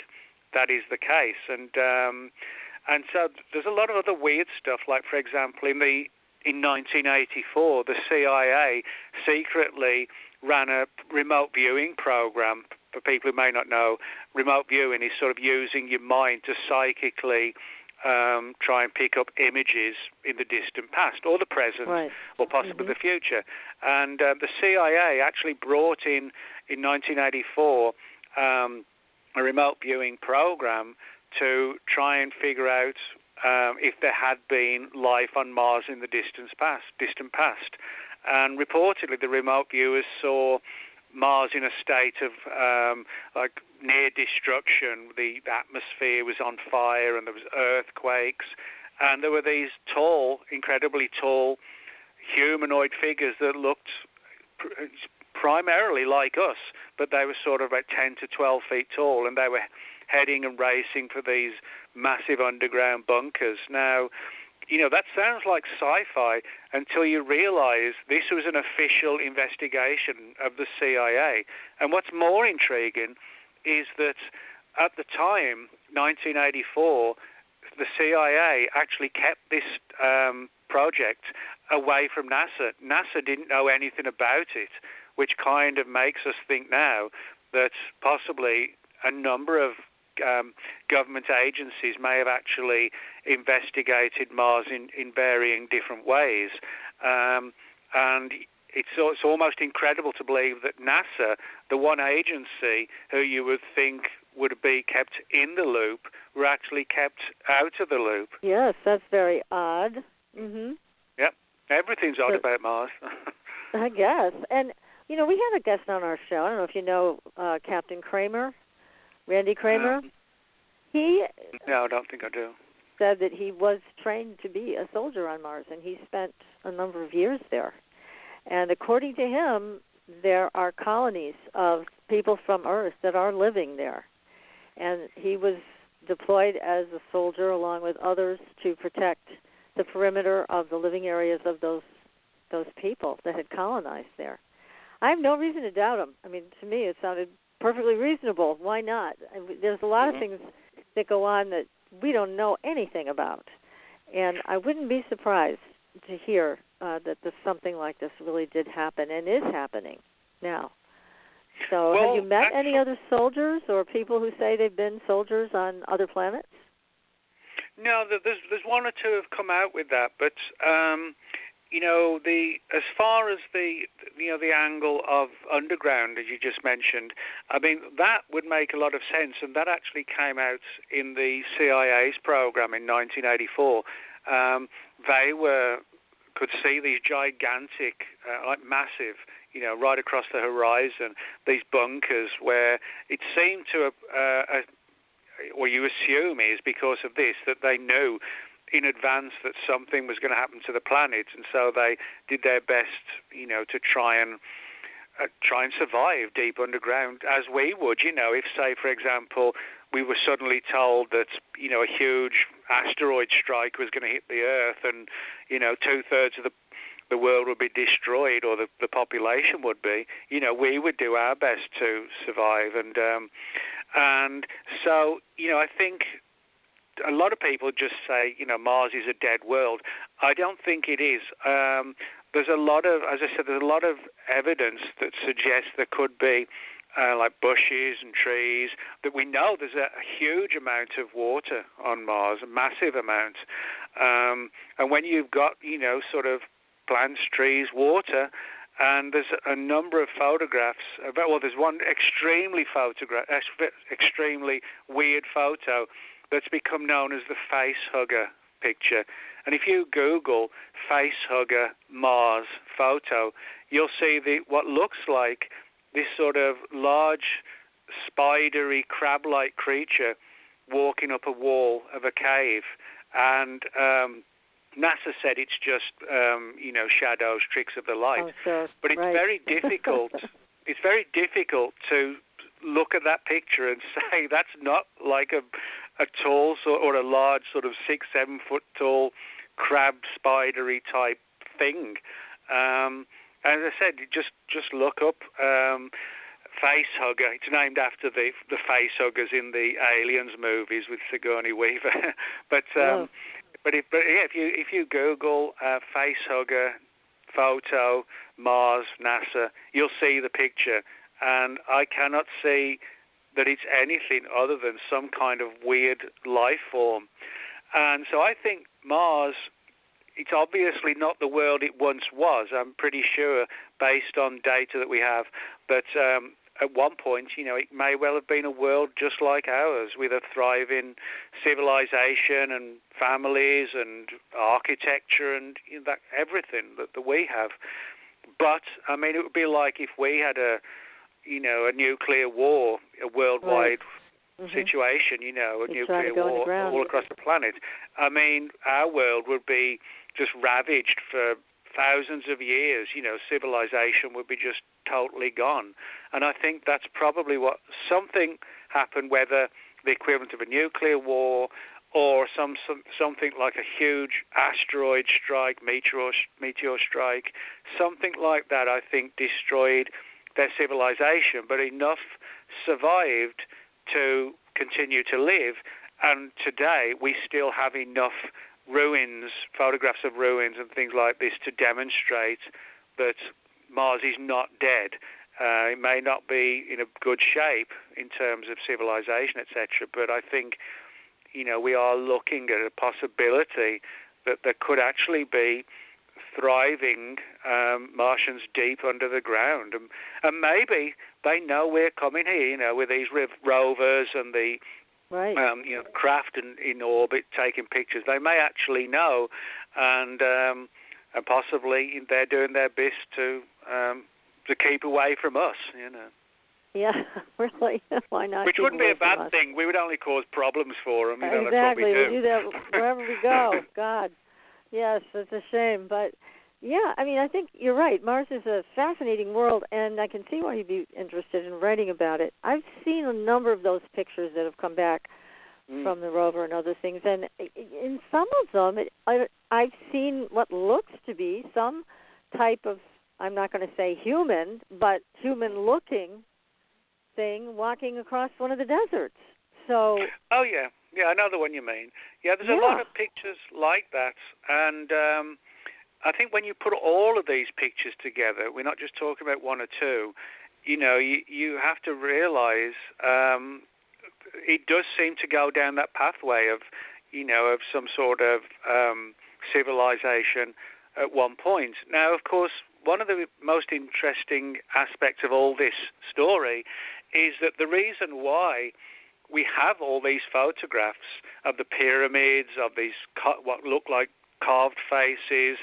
Speaker 5: that is the case. And so there's a lot of other weird stuff, like, for example, in 1984, the CIA secretly ran a remote viewing program. For people who may not know, remote viewing is sort of using your mind to psychically try and pick up images in the distant past or the present, right, or possibly the future. And the CIA actually brought in 1984 a remote viewing program to try and figure out if there had been life on Mars in the distant past. And reportedly, the remote viewers saw Mars in a state of like near destruction. The atmosphere was on fire, and there was earthquakes, and there were these tall, incredibly tall, humanoid figures that looked primarily like us, but they were sort of about 10 to 12 feet tall, and they were heading and racing for these massive underground bunkers. Now, that sounds like sci-fi until you realize this was an official investigation of the CIA. And what's more intriguing is that at the time, 1984, the CIA actually kept this project away from NASA. NASA didn't know anything about it, which kind of makes us think now that possibly a number of government agencies may have actually investigated Mars in varying different ways. And it's almost incredible to believe that NASA, the one agency who you would think would be kept in the loop, were actually kept out of the loop.
Speaker 3: Yes, that's very odd. Mm-hmm.
Speaker 5: Yep, everything's odd about Mars.
Speaker 3: I guess. And, we had a guest on our show. I don't know if you know Captain Kramer. Randy Kramer,
Speaker 5: No, I don't think I do.
Speaker 3: Said that he was trained to be a soldier on Mars, and he spent a number of years there. And according to him, there are colonies of people from Earth that are living there. And he was deployed as a soldier along with others to protect the perimeter of the living areas of those people that had colonized there. I have no reason to doubt him. I mean, to me, it sounded perfectly reasonable. Why not? There's a lot of things that go on that we don't know anything about. And I wouldn't be surprised to hear that something like this really did happen and is happening now. So have you met any other soldiers or people who say they've been soldiers on other planets?
Speaker 5: No, there's one or two have come out with that, but as far as the angle of underground, as you just mentioned, I mean, that would make a lot of sense, and that actually came out in the CIA's program in 1984. They could see these gigantic, massive, right across the horizon, these bunkers where it seemed to, or you assume is because of this, that they knew in advance that something was going to happen to the planet, and so they did their best, to try and survive deep underground, as we would, if, say, for example, we were suddenly told that, a huge asteroid strike was going to hit the Earth, and, 2/3 of the world would be destroyed, or the population would be, we would do our best to survive, and so, I think a lot of people just say, Mars is a dead world. I don't think it is. There's a lot of, as I said, there's a lot of evidence that suggests there could be like bushes and trees, that we know there's a huge amount of water on Mars, a massive amount. And when you've got, sort of plants, trees, water, and there's a number of photographs. There's one extremely weird photo that's become known as the facehugger picture. And if you Google facehugger Mars photo, you'll see what looks like this sort of large spidery, crab-like creature walking up a wall of a cave, and NASA said it's just shadows, tricks of the light.
Speaker 3: Oh, sure.
Speaker 5: But it's very difficult. It's very difficult to look at that picture and say that's not like a tall or a large sort of 6-7 foot tall crab spidery type thing. As I said, just look up Facehugger. It's named after the facehuggers in the Aliens movies with Sigourney Weaver. But if you Google Facehugger photo Mars NASA, you'll see the picture, and I cannot see that it's anything other than some kind of weird life form. And so I think Mars, it's obviously not the world it once was. I'm pretty sure, based on data that we have, that at one point, it may well have been a world just like ours, with a thriving civilization and families and architecture and that everything that we have. But I mean, it would be like if we had a nuclear war, a worldwide situation, a nuclear war all across the planet. I mean, our world would be just ravaged for thousands of years. Civilization would be just totally gone. And I think that's probably something happened, whether the equivalent of a nuclear war or something like a huge asteroid strike, meteor strike, something like that, I think destroyed their civilization, but enough survived to continue to live. And today we still have enough ruins, photographs of ruins and things like this to demonstrate that Mars is not dead. It may not be in a good shape in terms of civilization, etc., but I think we are looking at a possibility that there could actually be thriving Martians deep under the ground, and maybe they know we're coming here. With these rovers and the craft in orbit taking pictures, they may actually know, and possibly they're doing their best to keep away from us.
Speaker 3: Yeah, really. Why not?
Speaker 5: Which wouldn't be a bad thing. We would only cause problems for them.
Speaker 3: Exactly.
Speaker 5: That's what we do.
Speaker 3: We do that wherever we go. God. Yes, it's a shame. But, yeah, I mean, I think you're right. Mars is a fascinating world, and I can see why you'd be interested in writing about it. I've seen a number of those pictures that have come back from the rover and other things, and in some of them, I've seen what looks to be some type of, I'm not going to say human, but human-looking thing walking across one of the deserts. So. Oh yeah, I know the one you mean. Yeah, there's a lot of pictures like that, and I think when you put all of these pictures together, we're not just talking about one or two. You have to realize it does seem to go down that pathway of some sort of civilization at one point. Now, of course, one of the most interesting aspects of all this story is that the reason why we have all these photographs of the pyramids, of these what look like carved faces,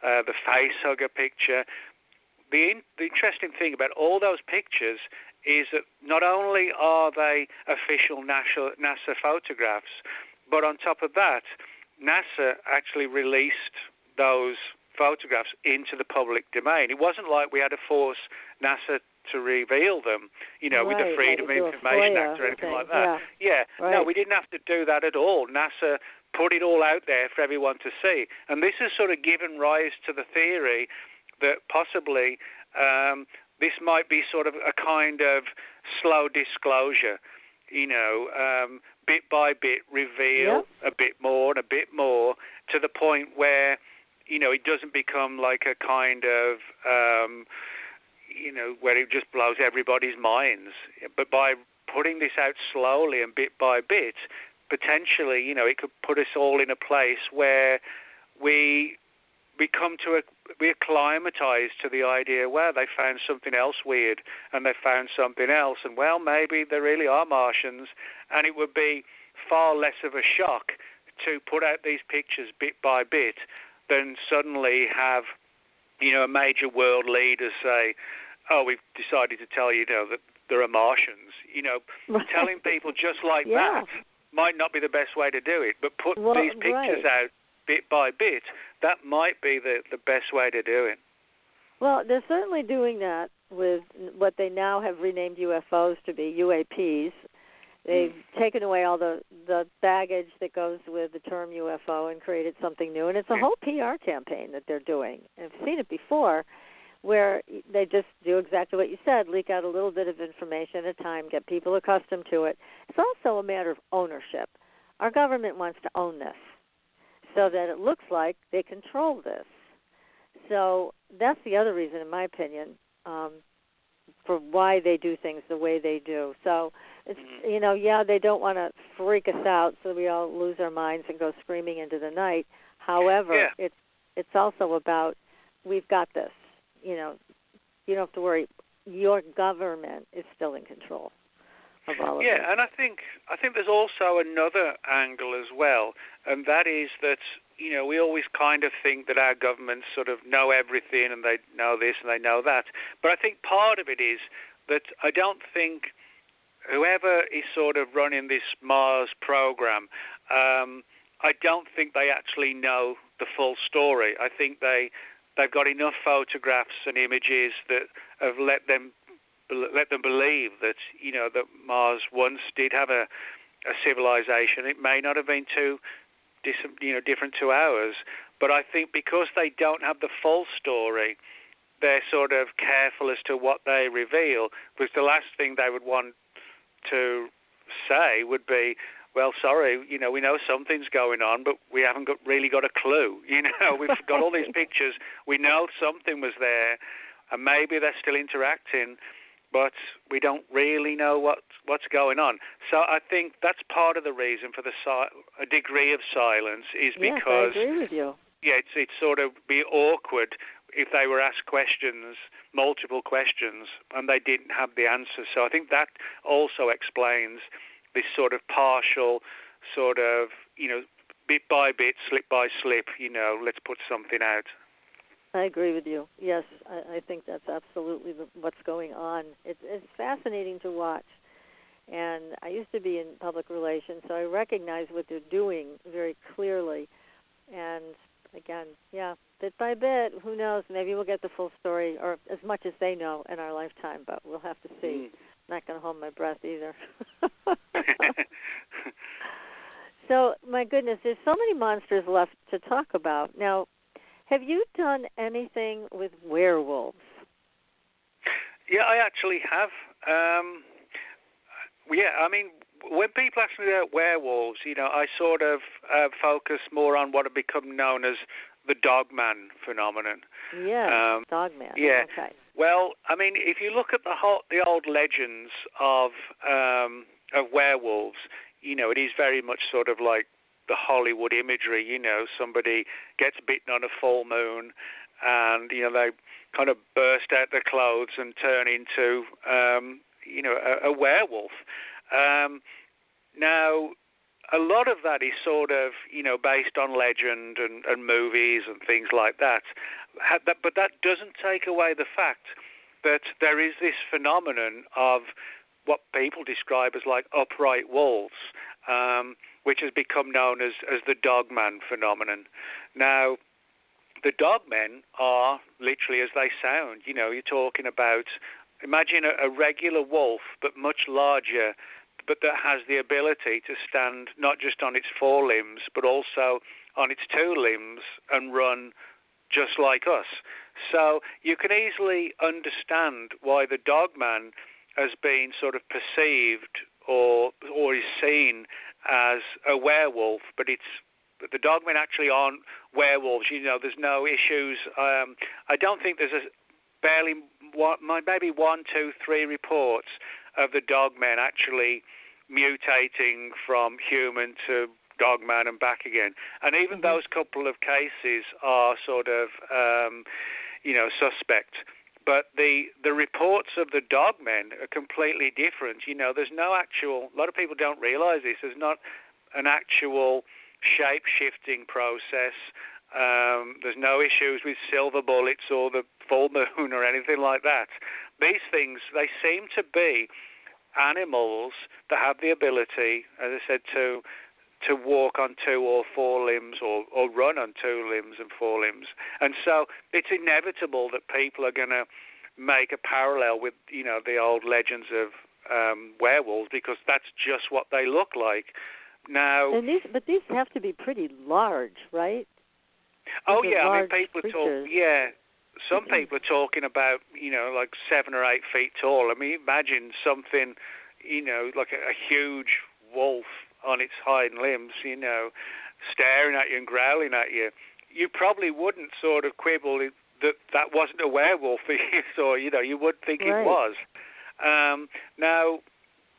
Speaker 3: the facehugger picture, the interesting thing about all those pictures is that not only are they official NASA photographs, but on top of that, NASA actually released those photographs into the public domain. It wasn't like we had to force NASA to reveal them, with the Freedom of Information Act or anything like that. Yeah. Right. No, we didn't have to do that at all. NASA put it all out there for everyone to see. And this has sort of given rise to the theory that possibly this might be sort of a kind of slow disclosure, bit by bit reveal a bit more and a bit more to the point where, it doesn't become like a kind of, where it just blows everybody's minds. But by putting this out slowly and bit by bit, potentially, it could put us all in a place where we acclimatized to the idea, well, they found something else weird, and they found something else, and well, maybe there really are Martians, and it would be far less of a shock to put out these pictures bit by bit than suddenly have, a major world leader say, oh, we've decided to tell you, that
Speaker 5: there are Martians.
Speaker 3: Right.
Speaker 5: Telling people just like that might not be the best way to do it, but put these pictures out bit by bit, that might be the best way to do it.
Speaker 3: Well, they're certainly doing that with what they now have renamed UFOs to be UAPs. They've taken away all the baggage that goes with the term UFO and created something new. And it's a whole PR campaign that they're doing. I've seen it before where they just do exactly what you said, leak out a little bit of information at a time, get people accustomed to it. It's also a matter of ownership. Our government wants to own this so that it looks like they control this. So that's the other reason, in my opinion, for why they do things the way they do. So, it's, they don't want to freak us out so we all lose our minds and go screaming into the night. However, it's also about, we've got this. You don't have to worry. Your government is still in control of all of this.
Speaker 5: Yeah, and I think there's also another angle as well, and that is that, we always kind of think that our governments sort of know everything and they know this and they know that. But I think part of it is that I don't think whoever is sort of running this Mars program, I don't think they actually know the full story. I think they've got enough photographs and images that have let them believe that, that Mars once did have a civilization. It may not have been too different to ours, but I think because they don't have the full story, they're sort of careful as to what they reveal, because the last thing they would want to say would be, well, sorry, we know something's going on, but we haven't really got a clue. We've got all these pictures, we know something was there, and maybe they're still interacting, but we don't really know what's going on. So I think that's part of the reason for a degree of silence is because...
Speaker 3: Yes, I agree with you.
Speaker 5: Yeah, it's sort of be awkward if they were asked questions, multiple questions, and they didn't have the answers. So I think that also explains this sort of partial, sort of, bit by bit, slip by slip, let's put something out.
Speaker 3: I agree with you. Yes, I think that's absolutely what's going on. It's fascinating to watch. And I used to be in public relations, so I recognize what they're doing very clearly. And again, bit by bit, who knows, maybe we'll get the full story, or as much as they know in our lifetime, but we'll have to see. I'm not going to hold my breath either. So, my goodness, there's so many monsters left to talk about. Now, have you done anything with werewolves?
Speaker 5: Yeah, I actually have. When people ask me about werewolves, I sort of focus more on what have become known as the dogman phenomenon.
Speaker 3: Yeah, dogman.
Speaker 5: Yeah.
Speaker 3: Okay.
Speaker 5: Well, if you look at the old legends of werewolves, it is very much sort of like the Hollywood imagery. Somebody gets bitten on a full moon, and they kind of burst out their clothes and turn into a werewolf. Now, a lot of that is sort of based on legend and movies and things like that. But that doesn't take away the fact that there is this phenomenon of what people describe as like upright wolves, which has become known as the dogman phenomenon. Now, the dogmen are literally as they sound. You're talking about, imagine a regular wolf, but much larger, but that has the ability to stand not just on its four limbs, but also on its two limbs and run just like us. So you can easily understand why the dogman has been sort of perceived or is seen as a werewolf, but the dogmen actually aren't werewolves. There's no issues. I don't think there's maybe 1, 2, 3 reports of the dogmen actually mutating from human to dogman and back again. And even those couple of cases are sort of, suspect. But the reports of the dogmen are completely different. There's no actual, a lot of people don't realize this, there's not an actual shape-shifting process. There's no issues with silver bullets or the full moon or anything like that. these things, they seem to be animals that have the ability, as I said, to walk on 2 or 4 limbs or run on 2 limbs and 4 limbs. And so it's inevitable that people are going to make a parallel with, the old legends of werewolves, because that's just what they look like. Now,
Speaker 3: but these have to be pretty large, right?
Speaker 5: Oh,
Speaker 3: these
Speaker 5: yeah,
Speaker 3: are
Speaker 5: people talk, some people are talking about, like 7 or 8 feet tall. I mean, imagine something, like a huge wolf on its hind limbs, staring at you and growling at you. You probably wouldn't sort of quibble that wasn't a werewolf that you saw. You would think it was. Now,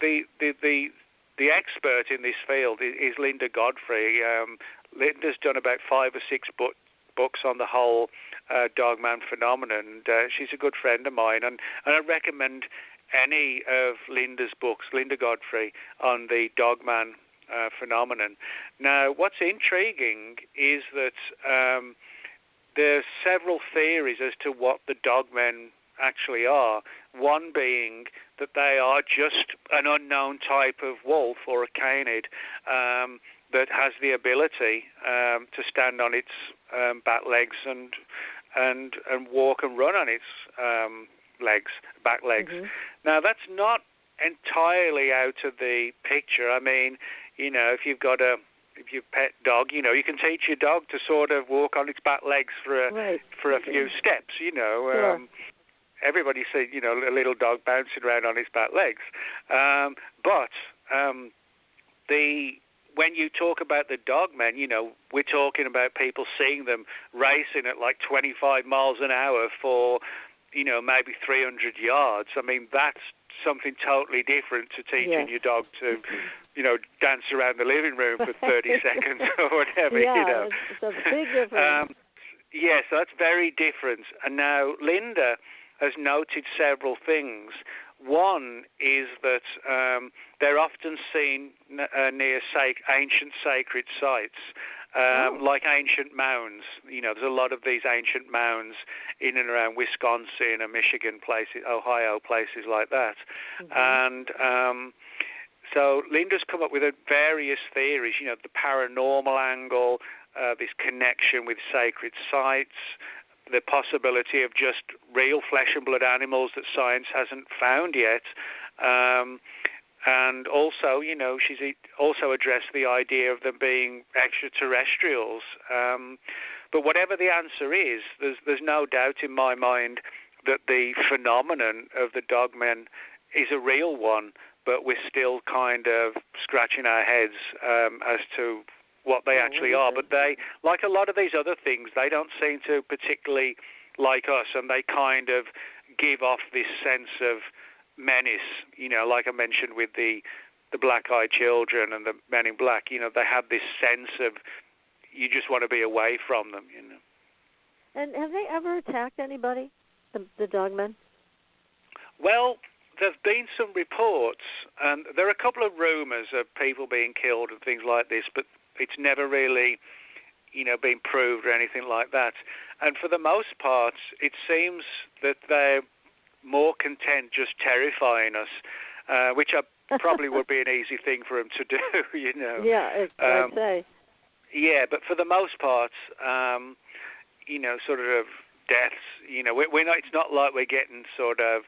Speaker 5: the expert in this field is Linda Godfrey. Linda's done about 5 or 6 books on the whole dogman phenomenon, and she's a good friend of mine. And I recommend any of Linda's books, Linda Godfrey, on the dogman phenomenon. Now, what's intriguing is that there's several theories as to what the dogmen actually are. One being that they are just an unknown type of wolf or a canid that has the ability to stand on its back legs and walk and run on its back legs. Mm-hmm. Now, that's not entirely out of the picture. I mean, if you've got if you pet dog, you can teach your dog to sort of walk on its back legs for a few steps.
Speaker 3: Sure.
Speaker 5: Everybody sees, a little dog bouncing around on its back legs. When you talk about the dogmen, we're talking about people seeing them racing at like 25 miles an hour for, maybe 300 yards. I mean, that's something totally different to teaching your dog to, dance around the living room for 30 seconds or whatever.
Speaker 3: Yeah, it's a big difference.
Speaker 5: So that's very different. And now Linda has noted several things. One is that they're often seen near ancient sacred sites, like ancient mounds. There's a lot of these ancient mounds in and around Wisconsin and Michigan, places, Ohio, places like that. Mm-hmm. And so Linda's come up with various theories, the paranormal angle, this connection with sacred sites, the possibility of just real flesh and blood animals that science hasn't found yet. And also, she's also addressed the idea of them being extraterrestrials. But whatever the answer is, there's no doubt in my mind that the phenomenon of the dogmen is a real one, but we're still kind of scratching our heads as to what they actually are. But they, like a lot of these other things, they don't seem to particularly like us, and they kind of give off this sense of menace, like I mentioned with the black-eyed children and the men in black. They have this sense of you just want to be away from them.
Speaker 3: And have they ever attacked anybody, the dogmen?
Speaker 5: Well, there've been some reports, and there are a couple of rumors of people being killed and things like this, but it's never really, been proved or anything like that. And for the most part, it seems that they're more content just terrifying us, which probably would be an easy thing for them to do,
Speaker 3: Yeah, I'd say.
Speaker 5: Yeah, but for the most part, sort of deaths, we're not. It's not like we're getting sort of,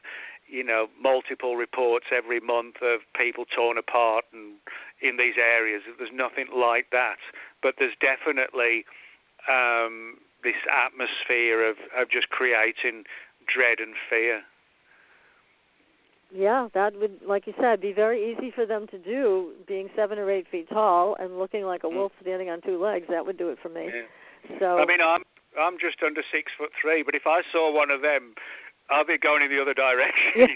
Speaker 5: multiple reports every month of people torn apart and in these areas. There's nothing like that. But there's definitely this atmosphere of just creating dread and fear.
Speaker 3: Yeah, that would, like you said, be very easy for them to do, being 7 or 8 feet tall and looking like a wolf standing on 2 legs. That would do it for me.
Speaker 5: Yeah.
Speaker 3: So
Speaker 5: I mean, I'm just under 6'3", but if I saw one of them, I'll be going in the other direction.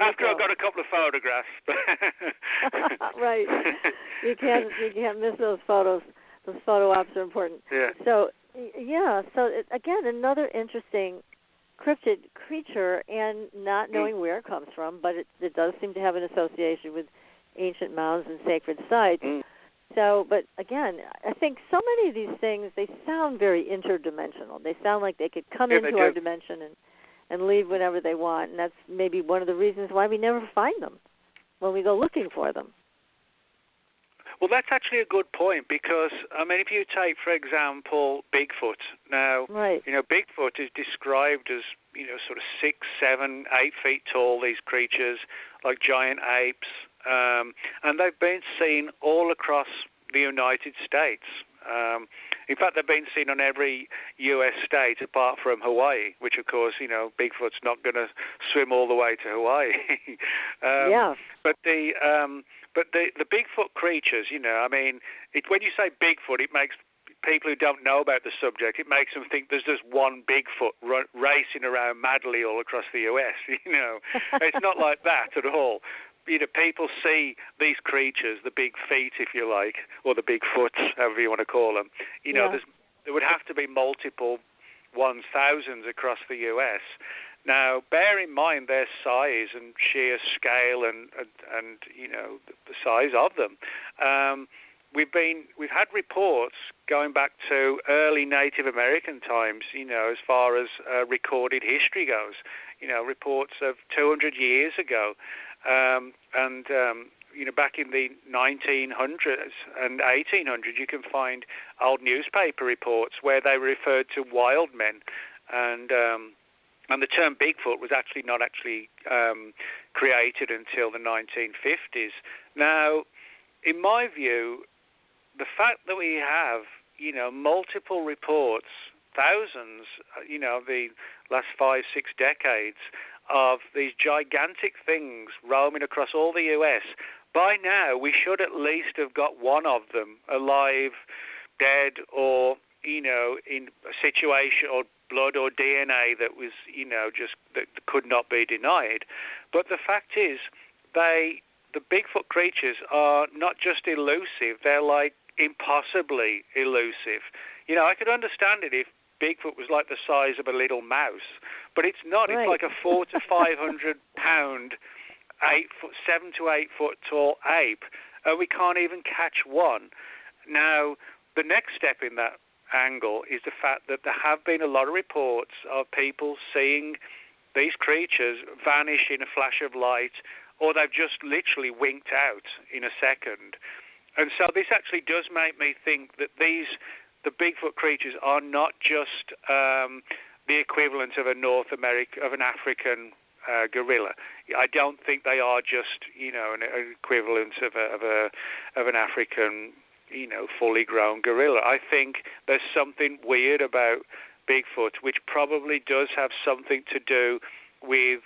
Speaker 5: After I've got a couple of photographs.
Speaker 3: Right. You can't miss those photos. Those photo ops are important.
Speaker 5: Yeah.
Speaker 3: So again, another interesting cryptid creature, and not knowing where it comes from, but it does seem to have an association with ancient mounds and sacred sites. So, but again, I think so many of these things, they sound very interdimensional. They sound like they could come into our dimension and leave whenever they want. And that's maybe one of the reasons why we never find them when we go looking for them.
Speaker 5: Well, that's actually a good point because, I mean, if you take, for example, Bigfoot. Now,
Speaker 3: right.
Speaker 5: Bigfoot is described as, sort of 6, 7, 8 feet tall, these creatures, like giant apes. And they've been seen all across the United States. In fact, they've been seen on every U.S. state apart from Hawaii, which, of course, Bigfoot's not going to swim all the way to Hawaii.
Speaker 3: Yeah.
Speaker 5: But the Bigfoot creatures, when you say Bigfoot, it makes people who don't know about the subject, it makes them think there's just one Bigfoot racing around madly all across the U.S. It's not like that at all. People see these creatures, the big feet, if you like, or the big foot, however you want to call them. There would have to be multiple ones, thousands across the U.S. Now, bear in mind their size and sheer scale and the size of them. We've had reports going back to early Native American times, as far as recorded history goes. Reports of 200 years ago. Back in the 1900s and 1800s, you can find old newspaper reports where they referred to wild men, and the term Bigfoot was not created until the 1950s. Now, in my view, the fact that we have multiple reports, thousands, the last 5-6 decades, of these gigantic things roaming across all the U.S., by now we should at least have got one of them alive, dead, or, in a situation, or blood or DNA that was, that could not be denied. But the fact is, the Bigfoot creatures are not just elusive, they're like impossibly elusive. I could understand it if Bigfoot was like the size of a little mouse, but it's not.
Speaker 3: Right.
Speaker 5: It's like a 400 to 500 pound, 7 to 8 foot tall ape, and we can't even catch one. Now, the next step in that angle is the fact that there have been a lot of reports of people seeing these creatures vanish in a flash of light, or they've just literally winked out in a second. And so this actually does make me think that the Bigfoot creatures are not just the equivalent of an African gorilla. I don't think they are just an equivalent of an African fully grown gorilla. I think there's something weird about Bigfoot, which probably does have something to do with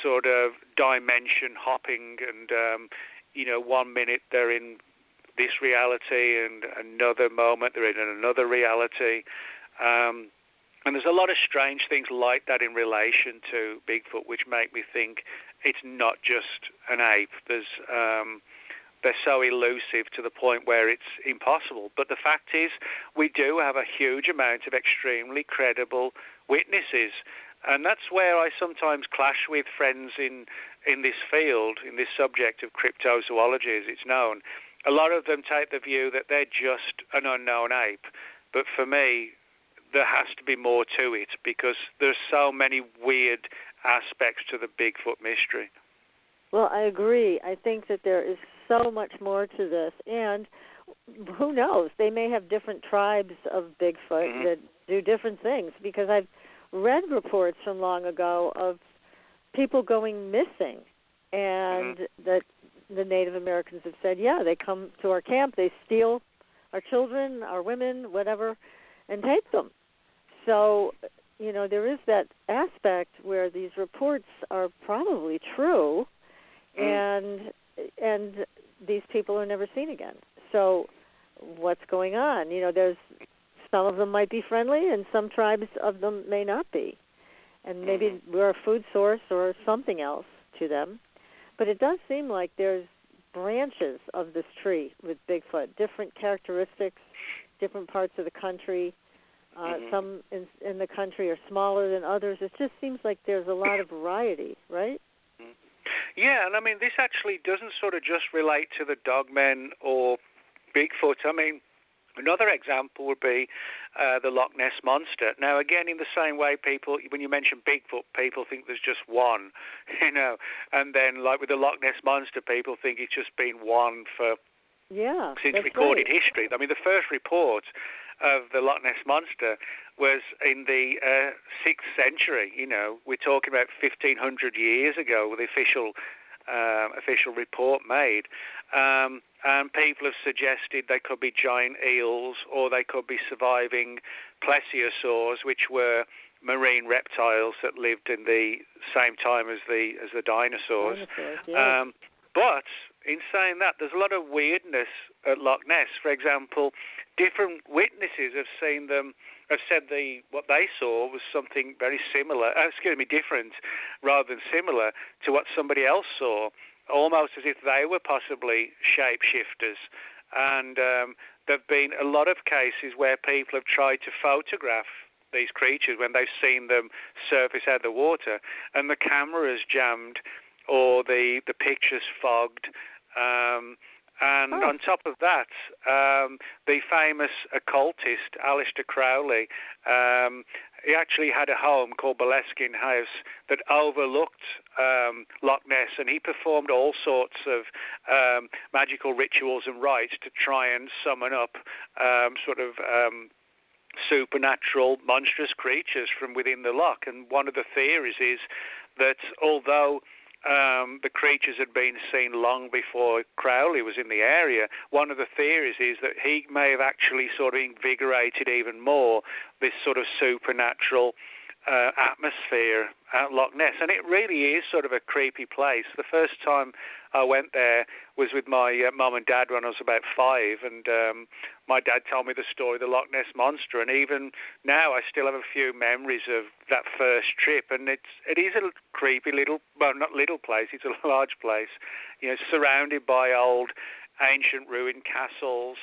Speaker 5: sort of dimension hopping, and 1 minute they're in this reality, and another moment they're in another reality. And there's a lot of strange things like that in relation to Bigfoot, which make me think it's not just an ape. They're so elusive to the point where it's impossible. But the fact is, we do have a huge amount of extremely credible witnesses. And that's where I sometimes clash with friends in this field, in this subject of cryptozoology, as it's known. A lot of them take the view that they're just an unknown ape. But for me, there has to be more to it, because there's so many weird aspects to the Bigfoot mystery.
Speaker 3: Well, I agree. I think that there is so much more to this. And who knows? They may have different tribes of Bigfoot that do different things, because I've read reports from long ago of people going missing, and that the Native Americans have said, yeah, they come to our camp, they steal our children, our women, whatever, and take them. So, there is that aspect where these reports are probably true, and these people are never seen again. So what's going on? There's some of them might be friendly, and some tribes of them may not be. And maybe we're a food source or something else to them. But it does seem like there's branches of this tree with Bigfoot, different characteristics, different parts of the country. Some in the country are smaller than others. It just seems like there's a lot of variety, right?
Speaker 5: Yeah, and I mean, this actually doesn't sort of just relate to the dogmen or Bigfoot. I mean, Another example would be the Loch Ness Monster. Now, again, in the same way, people, when you mention Bigfoot, people think there's just one, and then like with the Loch Ness Monster, people think it's just been one since recorded history. I mean, the first report of the Loch Ness Monster was in the 6th century. We're talking about 1,500 years ago with the official report made. And people have suggested they could be giant eels, or they could be surviving plesiosaurs, which were marine reptiles that lived in the same time as the dinosaurs. But in saying that, there's a lot of weirdness at Loch Ness. For example, different witnesses have said what they saw was something very similar. Different rather than similar to what somebody else saw. Almost as if they were possibly shapeshifters. And there have been a lot of cases where people have tried to photograph these creatures when they've seen them surface out of the water, and the camera is jammed or the picture's fogged. On top of that, the famous occultist Aleister Crowley, he actually had a home called Boleskine House that overlooked Loch Ness, and he performed all sorts of magical rituals and rites to try and summon up supernatural, monstrous creatures from within the loch. And one of the theories is that although the creatures had been seen long before Crowley was in the area, one of the theories is that he may have actually sort of invigorated even more this sort of supernatural atmosphere at Loch Ness. And it really is sort of a creepy place. The first time I went there was with my mum and dad when I was about 5, and my dad told me the story of the Loch Ness Monster, and even now I still have a few memories of that first trip. And it is a creepy little, well, not little place, it's a large place, surrounded by old ancient ruined castles,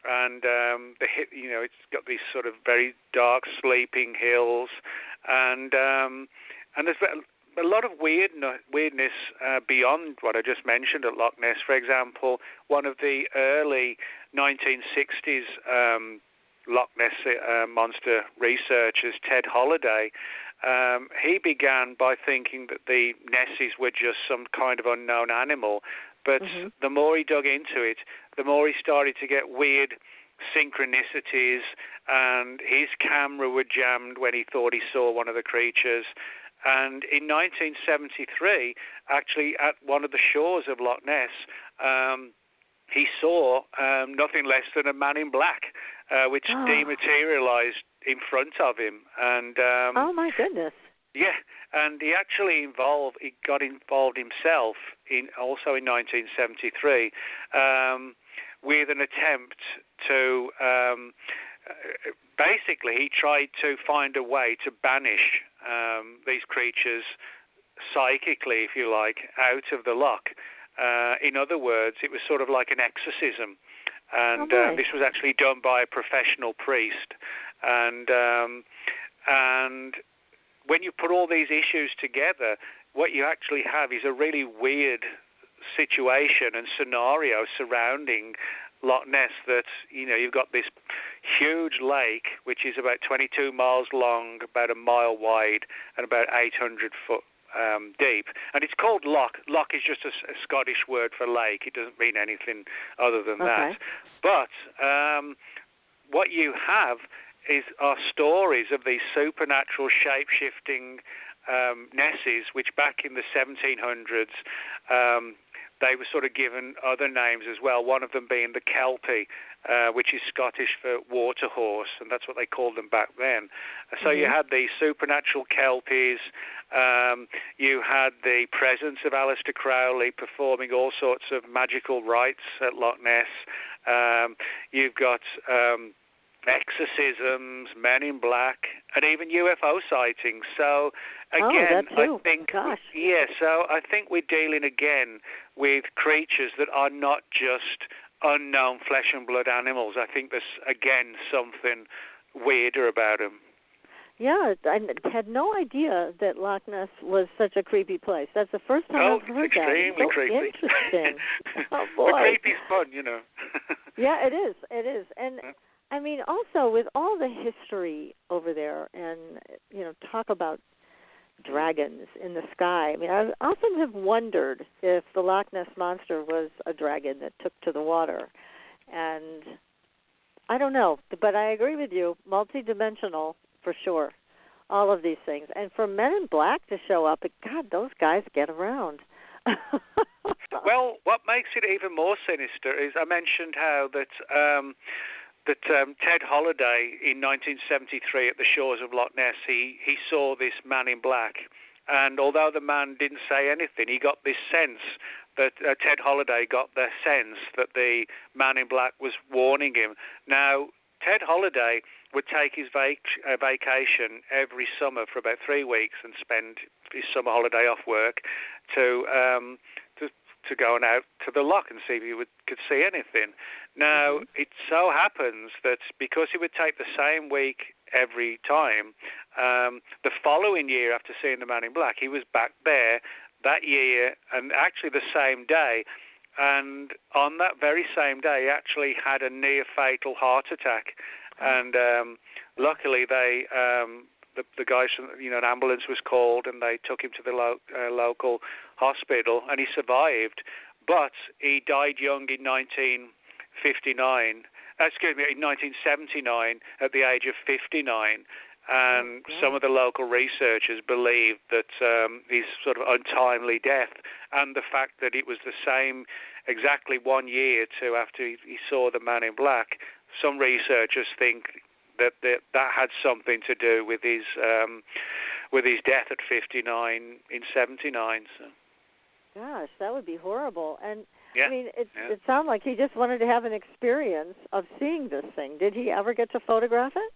Speaker 5: and it's got these sort of very dark sleeping hills, and there's a lot of weirdness beyond what I just mentioned at Loch Ness. For example, one of the early 1960s Loch Ness monster researchers, Ted Holliday, he began by thinking that the Nessies were just some kind of unknown animal. But the more he dug into it, the more he started to get weird synchronicities, and his camera were jammed when he thought he saw one of the creatures. And in 1973, actually at one of the shores of Loch Ness, he saw nothing less than a man in black, which dematerialized in front of him. And
Speaker 3: oh my goodness!
Speaker 5: Yeah, and he actually got involved himself also in 1973 with an attempt to. Basically, he tried to find a way to banish these creatures psychically, if you like, out of the loch. In other words, it was sort of like an exorcism. And this was actually done by a professional priest. And when you put all these issues together, what you actually have is a really weird situation and scenario surrounding Loch Ness, that you've got this huge lake which is about 22 miles long, about a mile wide, and about 800 foot deep, and it's called loch. Loch is just a Scottish word for lake. It doesn't mean anything other than that. But what you have are stories of these supernatural shape-shifting Nessies, which back in the 1700s they were sort of given other names as well, one of them being the Kelpie, which is Scottish for water horse, and that's what they called them back then. So you had the supernatural Kelpies, you had the presence of Aleister Crowley performing all sorts of magical rites at Loch Ness, you've got exorcisms, men in black, and even UFO sightings. So again, I think, so I think we're dealing again with creatures that are not just unknown flesh and blood animals. I think there's again something weirder about them.
Speaker 3: Yeah, I had no idea that Loch Ness was such a creepy place. That's the first time I've heard that.
Speaker 5: It's extremely creepy.
Speaker 3: Interesting. Oh boy,
Speaker 5: but creepy's fun,
Speaker 3: Yeah, it is. And I mean, also with all the history over there, and talk about dragons in the sky. I mean, I often have wondered if the Loch Ness Monster was a dragon that took to the water, and I don't know, but I agree with you, multidimensional for sure. All of these things, and for Men in Black to show up, God, those guys get around.
Speaker 5: Well, what makes it even more sinister is I mentioned how that Ted Holliday in 1973 at the shores of Loch Ness, he saw this man in black, and although the man didn't say anything, he got this sense that Ted Holliday got the sense that the man in black was warning him. Now, Ted Holliday would take his vacation every summer for about 3 weeks and spend his summer holiday off work to go out to the loch and see if he could see anything. Now, it so happens that because he would take the same week every time, the following year after seeing the man in black, he was back there that year and actually the same day. And on that very same day, he actually had a near-fatal heart attack. And luckily, the guys, an ambulance was called, and they took him to the local hospital, and he survived. But he died young in 1979. In 1979, at the age of 59. And some of the local researchers believe that his sort of untimely death and the fact that it was the same exactly 1 year to after he saw the man in black, some researchers think that had something to do with his death at 59 in 79. So.
Speaker 3: Gosh, that would be horrible. And
Speaker 5: yeah,
Speaker 3: I mean, it sounded like he just wanted to have an experience of seeing this thing. Did he ever get to photograph it?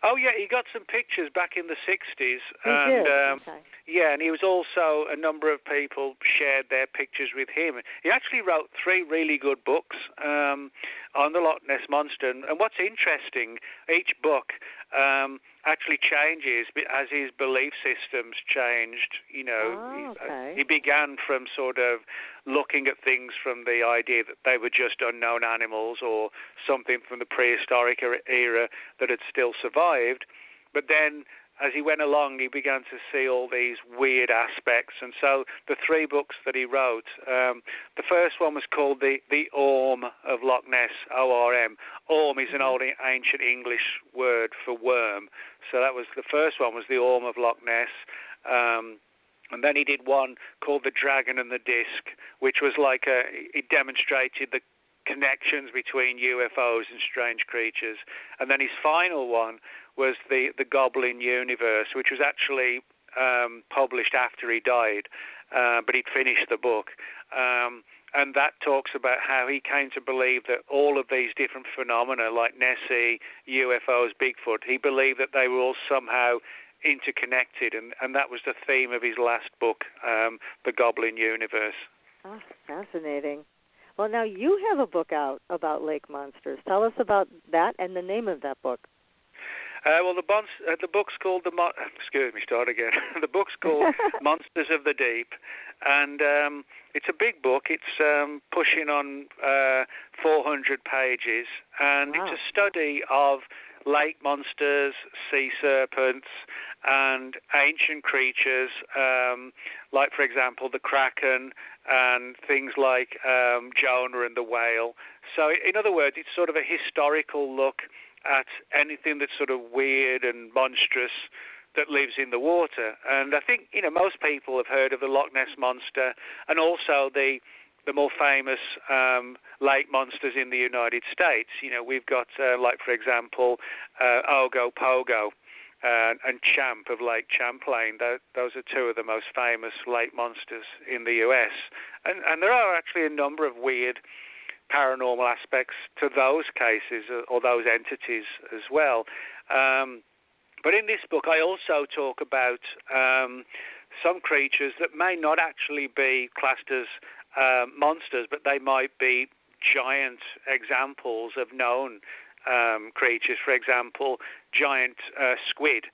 Speaker 5: Oh, yeah, he got some pictures back in the 60s.
Speaker 3: He did? Okay.
Speaker 5: Yeah, and he was also, a number of people shared their pictures with him. He actually wrote 3 really good books on the Loch Ness Monster. And what's interesting, each book actually changes as his belief systems changed. He began from sort of looking at things from the idea that they were just unknown animals or something from the prehistoric era that had still survived. But then as he went along, he began to see all these weird aspects. And so the 3 books that he wrote, the first one was called The Orm of Loch Ness, O-R-M. Orm is an old ancient English word for worm. So that was the first one, was The Orm of Loch Ness. And then he did one called The Dragon and the Disc, which was like it demonstrated the connections between UFOs and strange creatures. And then his final one was the Goblin Universe, which was actually published after he died, but he'd finished the book. And that talks about how he came to believe that all of these different phenomena, like Nessie, UFOs, Bigfoot, he believed that they were all somehow interconnected, and that was the theme of his last book, The Goblin Universe.
Speaker 3: Oh, fascinating. Well, now you have a book out about lake monsters. Tell us about that and the name of that book.
Speaker 5: Well, the book's called start again. The book's called Monsters of the Deep, and it's a big book. It's pushing on 400 pages, and It's a study of lake monsters, sea serpents, and ancient creatures, like, for example, the kraken, and things like Jonah and the whale. So, in other words, it's sort of a historical look at anything that's sort of weird and monstrous that lives in the water. And I think, most people have heard of the Loch Ness Monster and also the more famous lake monsters in the United States. We've got, like, for example, Ogopogo and Champ of Lake Champlain. Those are 2 of the most famous lake monsters in the U.S. And there are actually a number of weird paranormal aspects to those cases or those entities as well. But in this book, I also talk about some creatures that may not actually be classed as monsters, but they might be giant examples of known creatures. For example, giant squid.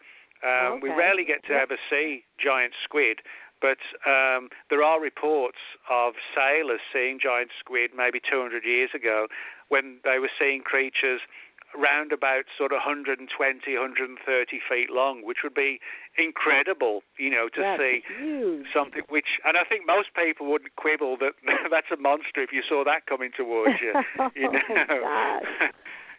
Speaker 5: We rarely get to ever see giant squid, but there are reports of sailors seeing giant squid maybe 200 years ago when they were seeing creatures round about sort of 120, 130 feet long, which would be incredible, to see
Speaker 3: huge.
Speaker 5: something which, and I think most people would quibble that that's a monster if you saw that coming towards you. You know?
Speaker 3: My gosh.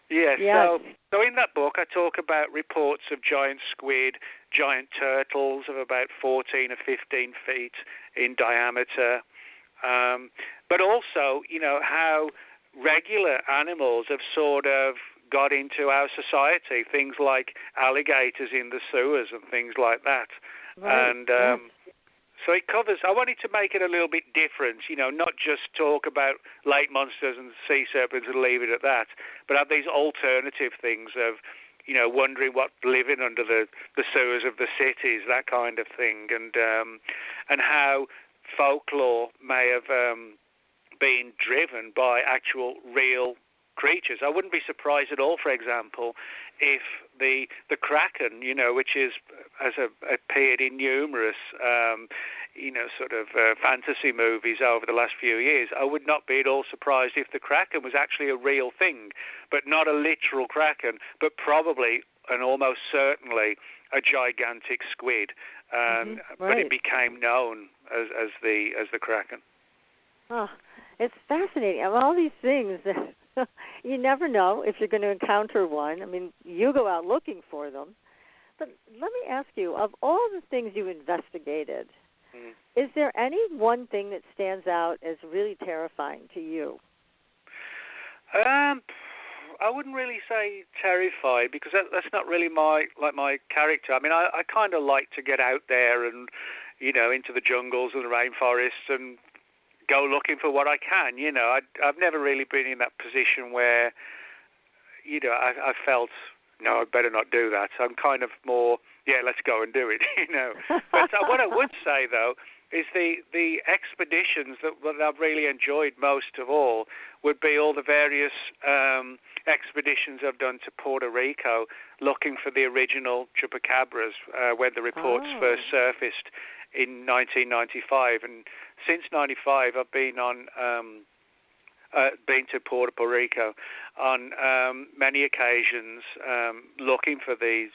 Speaker 5: Yes.
Speaker 3: Yes.
Speaker 5: So in that book, I talk about reports of giant squid, giant turtles of about 14 or 15 feet in diameter, but also, how regular animals have sort of got into our society, things like alligators in the sewers and things like that.
Speaker 3: Right.
Speaker 5: And so it covers, I wanted to make it a little bit different, not just talk about lake monsters and sea serpents and leave it at that, but have these alternative things of, wondering what's living under the sewers of the cities, that kind of thing, and how folklore may have been driven by actual real creatures. I wouldn't be surprised at all, for example, if the Kraken, which has appeared in numerous, fantasy movies over the last few years, I would not be at all surprised if the Kraken was actually a real thing, but not a literal Kraken, but probably and almost certainly a gigantic squid.
Speaker 3: Right.
Speaker 5: But it became known as the Kraken.
Speaker 3: Oh, it's fascinating. Of all these things, you never know if you're going to encounter one. I mean, you go out looking for them. But let me ask you, of all the things you investigated, is there any one thing that stands out as really terrifying to you?
Speaker 5: I wouldn't really say terrified, because that's not really my character. I mean, I kind of like to get out there and, into the jungles and the rainforests and go looking for what I can. I've never really been in that position where, I felt, no, I'd better not do that. I'm kind of more, let's go and do it, But what I would say, though, is the expeditions that I've really enjoyed most of all would be all the various expeditions I've done to Puerto Rico looking for the original chupacabras when the reports first surfaced in 1995. And since 95, I've been to Puerto Rico on many occasions looking for the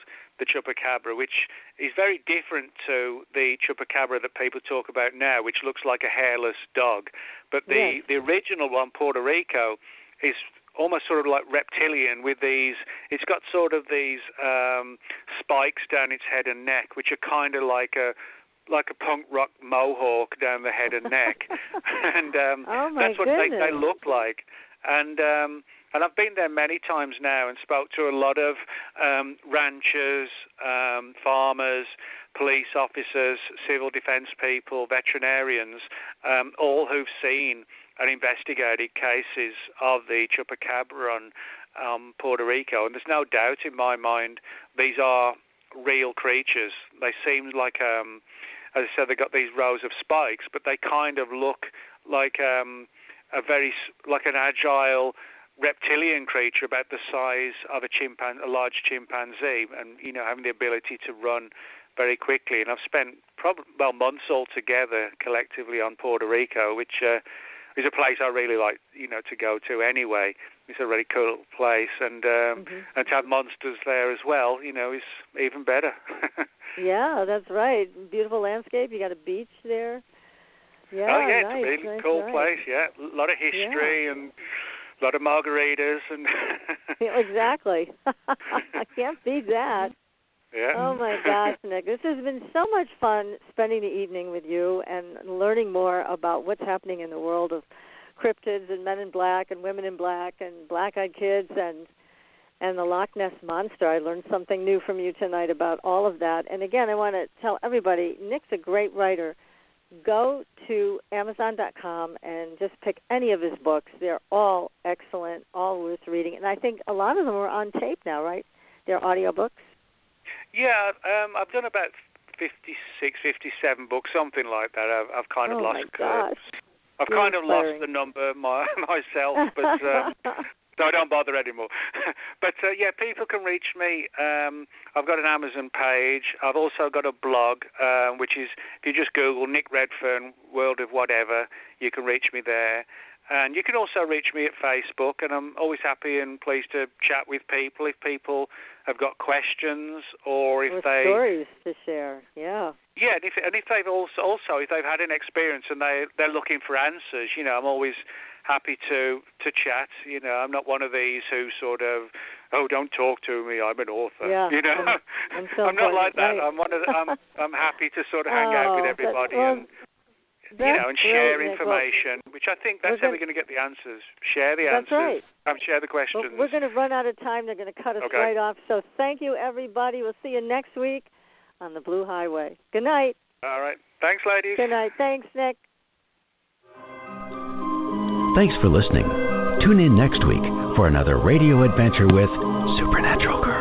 Speaker 5: chupacabra, which is very different to the chupacabra that people talk about now, which looks like a hairless dog. But the original one, Puerto Rico, is almost sort of like reptilian with these, it's got sort of these spikes down its head and neck, which are kind of like a punk rock mohawk down the head and neck. And that's what they look like. And I've been there many times now and spoke to a lot of ranchers, farmers, police officers, civil defense people, veterinarians, all who've seen and investigated cases of the chupacabra on Puerto Rico. And there's no doubt in my mind these are real creatures. They seem like, as I said, they've got these rows of spikes, but they kind of look like an agile reptilian creature about the size of a large chimpanzee, and having the ability to run very quickly. And I've spent months altogether collectively on Puerto Rico, which is a place I really like, to go to anyway. It's a really cool place, and to have monsters there as well, is even better.
Speaker 3: Yeah, that's right. Beautiful landscape. You got a beach there. Yeah,
Speaker 5: nice,
Speaker 3: it's
Speaker 5: a really cool place. Yeah, a lot of history and a lot of margaritas and.
Speaker 3: Yeah, exactly. I can't beat that.
Speaker 5: Yeah.
Speaker 3: Oh my gosh, Nick, this has been so much fun spending the evening with you and learning more about what's happening in the world of cryptids and men in black and women in black and black-eyed kids and the Loch Ness Monster. I learned something new from you tonight about all of that. And again, I want to tell everybody, Nick's a great writer. Go to Amazon.com and just pick any of his books. They're all excellent, all worth reading. And I think a lot of them are on tape now, right? They're audiobooks?
Speaker 5: Yeah, I've done about 56, 57 books, something like that. I've kind of lost. I've kind of lost the number myself, but so I don't bother anymore. But people can reach me. I've got an Amazon page. I've also got a blog, which is, if you just Google Nick Redfern, World of Whatever, you can reach me there. And you can also reach me at Facebook, and I'm always happy and pleased to chat with people if people have got questions or if they
Speaker 3: stories to share. Yeah.
Speaker 5: Yeah, and if they've also if they've had an experience and they're looking for answers, I'm always happy to chat. I'm not one of these who sort of, don't talk to me, I'm an author.
Speaker 3: Yeah.
Speaker 5: I'm not like that. Right. I'm happy to sort of hang out with everybody and share information, which I think that's how we're going to get the answers. Share the answers.
Speaker 3: Right.
Speaker 5: Share the questions.
Speaker 3: Well, we're going to run out of time. They're going to cut us right off. So thank you, everybody. We'll see you next week on the Blue Highway. Good night.
Speaker 5: All right. Thanks, ladies.
Speaker 3: Good night. Thanks, Nick.
Speaker 2: Thanks for listening. Tune in next week for another radio adventure with Supernatural Girls.